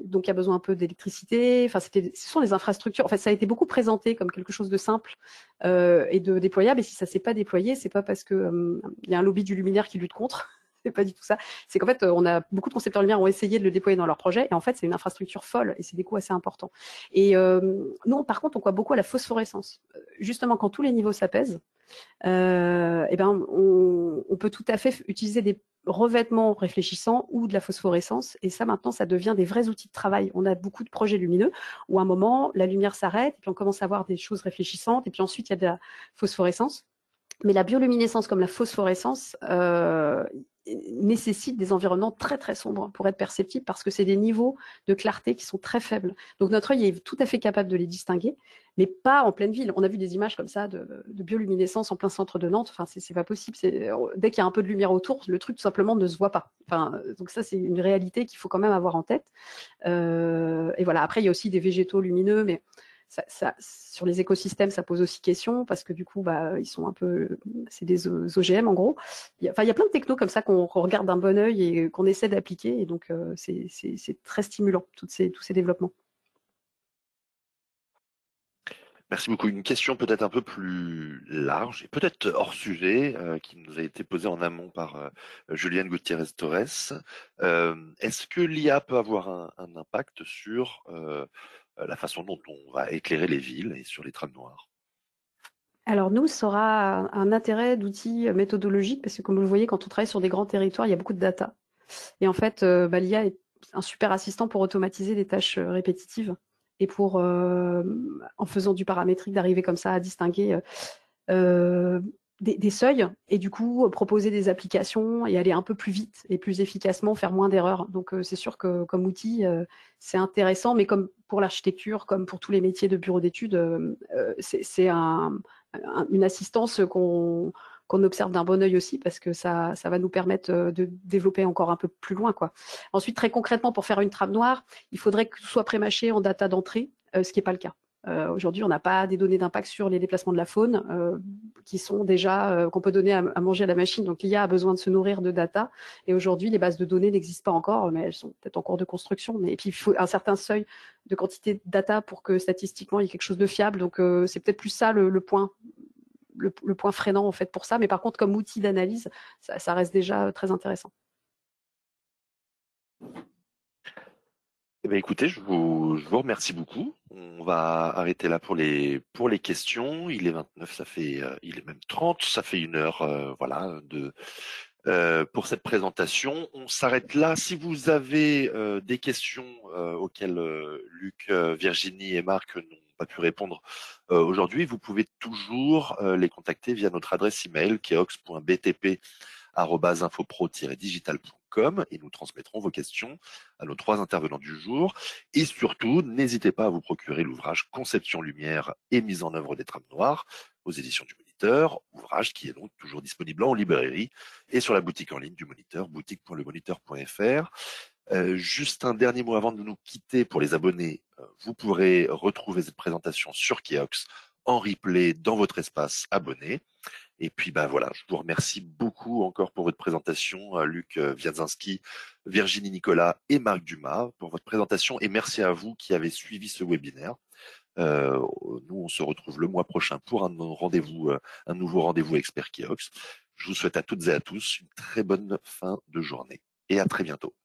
Speaker 2: donc il y a besoin un peu d'électricité, enfin, ce sont des infrastructures, en fait, ça a été beaucoup présenté comme quelque chose de simple et de déployable, et si ça ne s'est pas déployé, c'est pas parce que il y a un lobby du luminaire qui lutte contre, c'est pas du tout ça. C'est qu'en fait, on a beaucoup de concepteurs lumière ont essayé de le déployer dans leur projet, et en fait, c'est une infrastructure folle et c'est des coûts assez importants. Et nous, par contre, on croit beaucoup à la phosphorescence. Justement, quand tous les niveaux s'apaisent, eh ben, on peut tout à fait utiliser des revêtements réfléchissants ou de la phosphorescence. Et ça, maintenant, ça devient des vrais outils de travail. On a beaucoup de projets lumineux où à un moment, la lumière s'arrête, et puis on commence à voir des choses réfléchissantes, et puis ensuite, il y a de la phosphorescence. Mais la bioluminescence comme la phosphorescence nécessite des environnements très très sombres pour être perceptibles, parce que c'est des niveaux de clarté qui sont très faibles. Donc notre œil est tout à fait capable de les distinguer, mais pas en pleine ville. On a vu des images comme ça de bioluminescence en plein centre de Nantes. Enfin, c'est pas possible. Dès qu'il y a un peu de lumière autour, le truc tout simplement ne se voit pas. Enfin, donc ça, c'est une réalité qu'il faut quand même avoir en tête. Et voilà. Après, il y a aussi des végétaux lumineux, mais sur les écosystèmes, ça pose aussi question, parce que du coup, ils sont un peu, c'est des OGM en gros. Il y a plein de technos comme ça qu'on regarde d'un bon œil et qu'on essaie d'appliquer, et donc c'est très stimulant, tous ces développements.
Speaker 1: Merci beaucoup. Une question peut-être un peu plus large et peut-être hors sujet, qui nous a été posée en amont par Julienne Gutiérrez-Torres. Est-ce que l'IA peut avoir un impact sur la façon dont on va éclairer les villes et sur les trams noirs?
Speaker 2: Alors nous, ça aura un intérêt d'outils méthodologiques, parce que comme vous le voyez, quand on travaille sur des grands territoires, il y a beaucoup de data. Et en fait, l'IA est un super assistant pour automatiser des tâches répétitives, et pour, en faisant du paramétrique, d'arriver comme ça à distinguer des seuils, et du coup proposer des applications et aller un peu plus vite et plus efficacement, faire moins d'erreurs. Donc c'est sûr que comme outil, c'est intéressant, mais comme pour l'architecture, comme pour tous les métiers de bureau d'études, c'est une assistance qu'on observe d'un bon œil aussi, parce que ça va nous permettre de développer encore un peu plus loin, quoi. Ensuite, très concrètement, pour faire une trame noire, il faudrait que tout soit prémâché en data d'entrée, ce qui n'est pas le cas. Aujourd'hui, on n'a pas des données d'impact sur les déplacements de la faune qui sont déjà qu'on peut donner à manger à la machine. Donc l'IA a besoin de se nourrir de data. Et aujourd'hui, les bases de données n'existent pas encore, mais elles sont peut-être en cours de construction. Et puis il faut un certain seuil de quantité de data pour que statistiquement il y ait quelque chose de fiable. Donc c'est peut-être plus ça le point freinant en fait pour ça. Mais par contre, comme outil d'analyse, ça reste déjà très intéressant.
Speaker 1: Eh bien, écoutez, je vous remercie beaucoup. On va arrêter là pour les questions. Il est 29, il est même 30, ça fait 1 heure, voilà, pour cette présentation. On s'arrête là. Si vous avez des questions auxquelles Luc, Virginie et Marc n'ont pas pu répondre aujourd'hui, vous pouvez toujours les contacter via notre adresse email keox.btp@infopro-digital.com et nous transmettrons vos questions à nos 3 intervenants du jour. Et surtout, n'hésitez pas à vous procurer l'ouvrage Conception lumière et mise en œuvre des trames noires aux éditions du Moniteur, ouvrage qui est donc toujours disponible en librairie et sur la boutique en ligne du Moniteur, boutique.lemoniteur.fr. Juste un dernier mot avant de nous quitter pour les abonnés. Vous pourrez retrouver cette présentation sur Keox en replay dans votre espace abonné. Et puis bah voilà, je vous remercie beaucoup encore pour votre présentation, Luc Wiazinski, Virginie Nicolas et Marc Dumas pour votre présentation et merci à vous qui avez suivi ce webinaire. Nous, on se retrouve le mois prochain pour un nouveau rendez-vous expert Keox. Je vous souhaite à toutes et à tous une très bonne fin de journée et à très bientôt.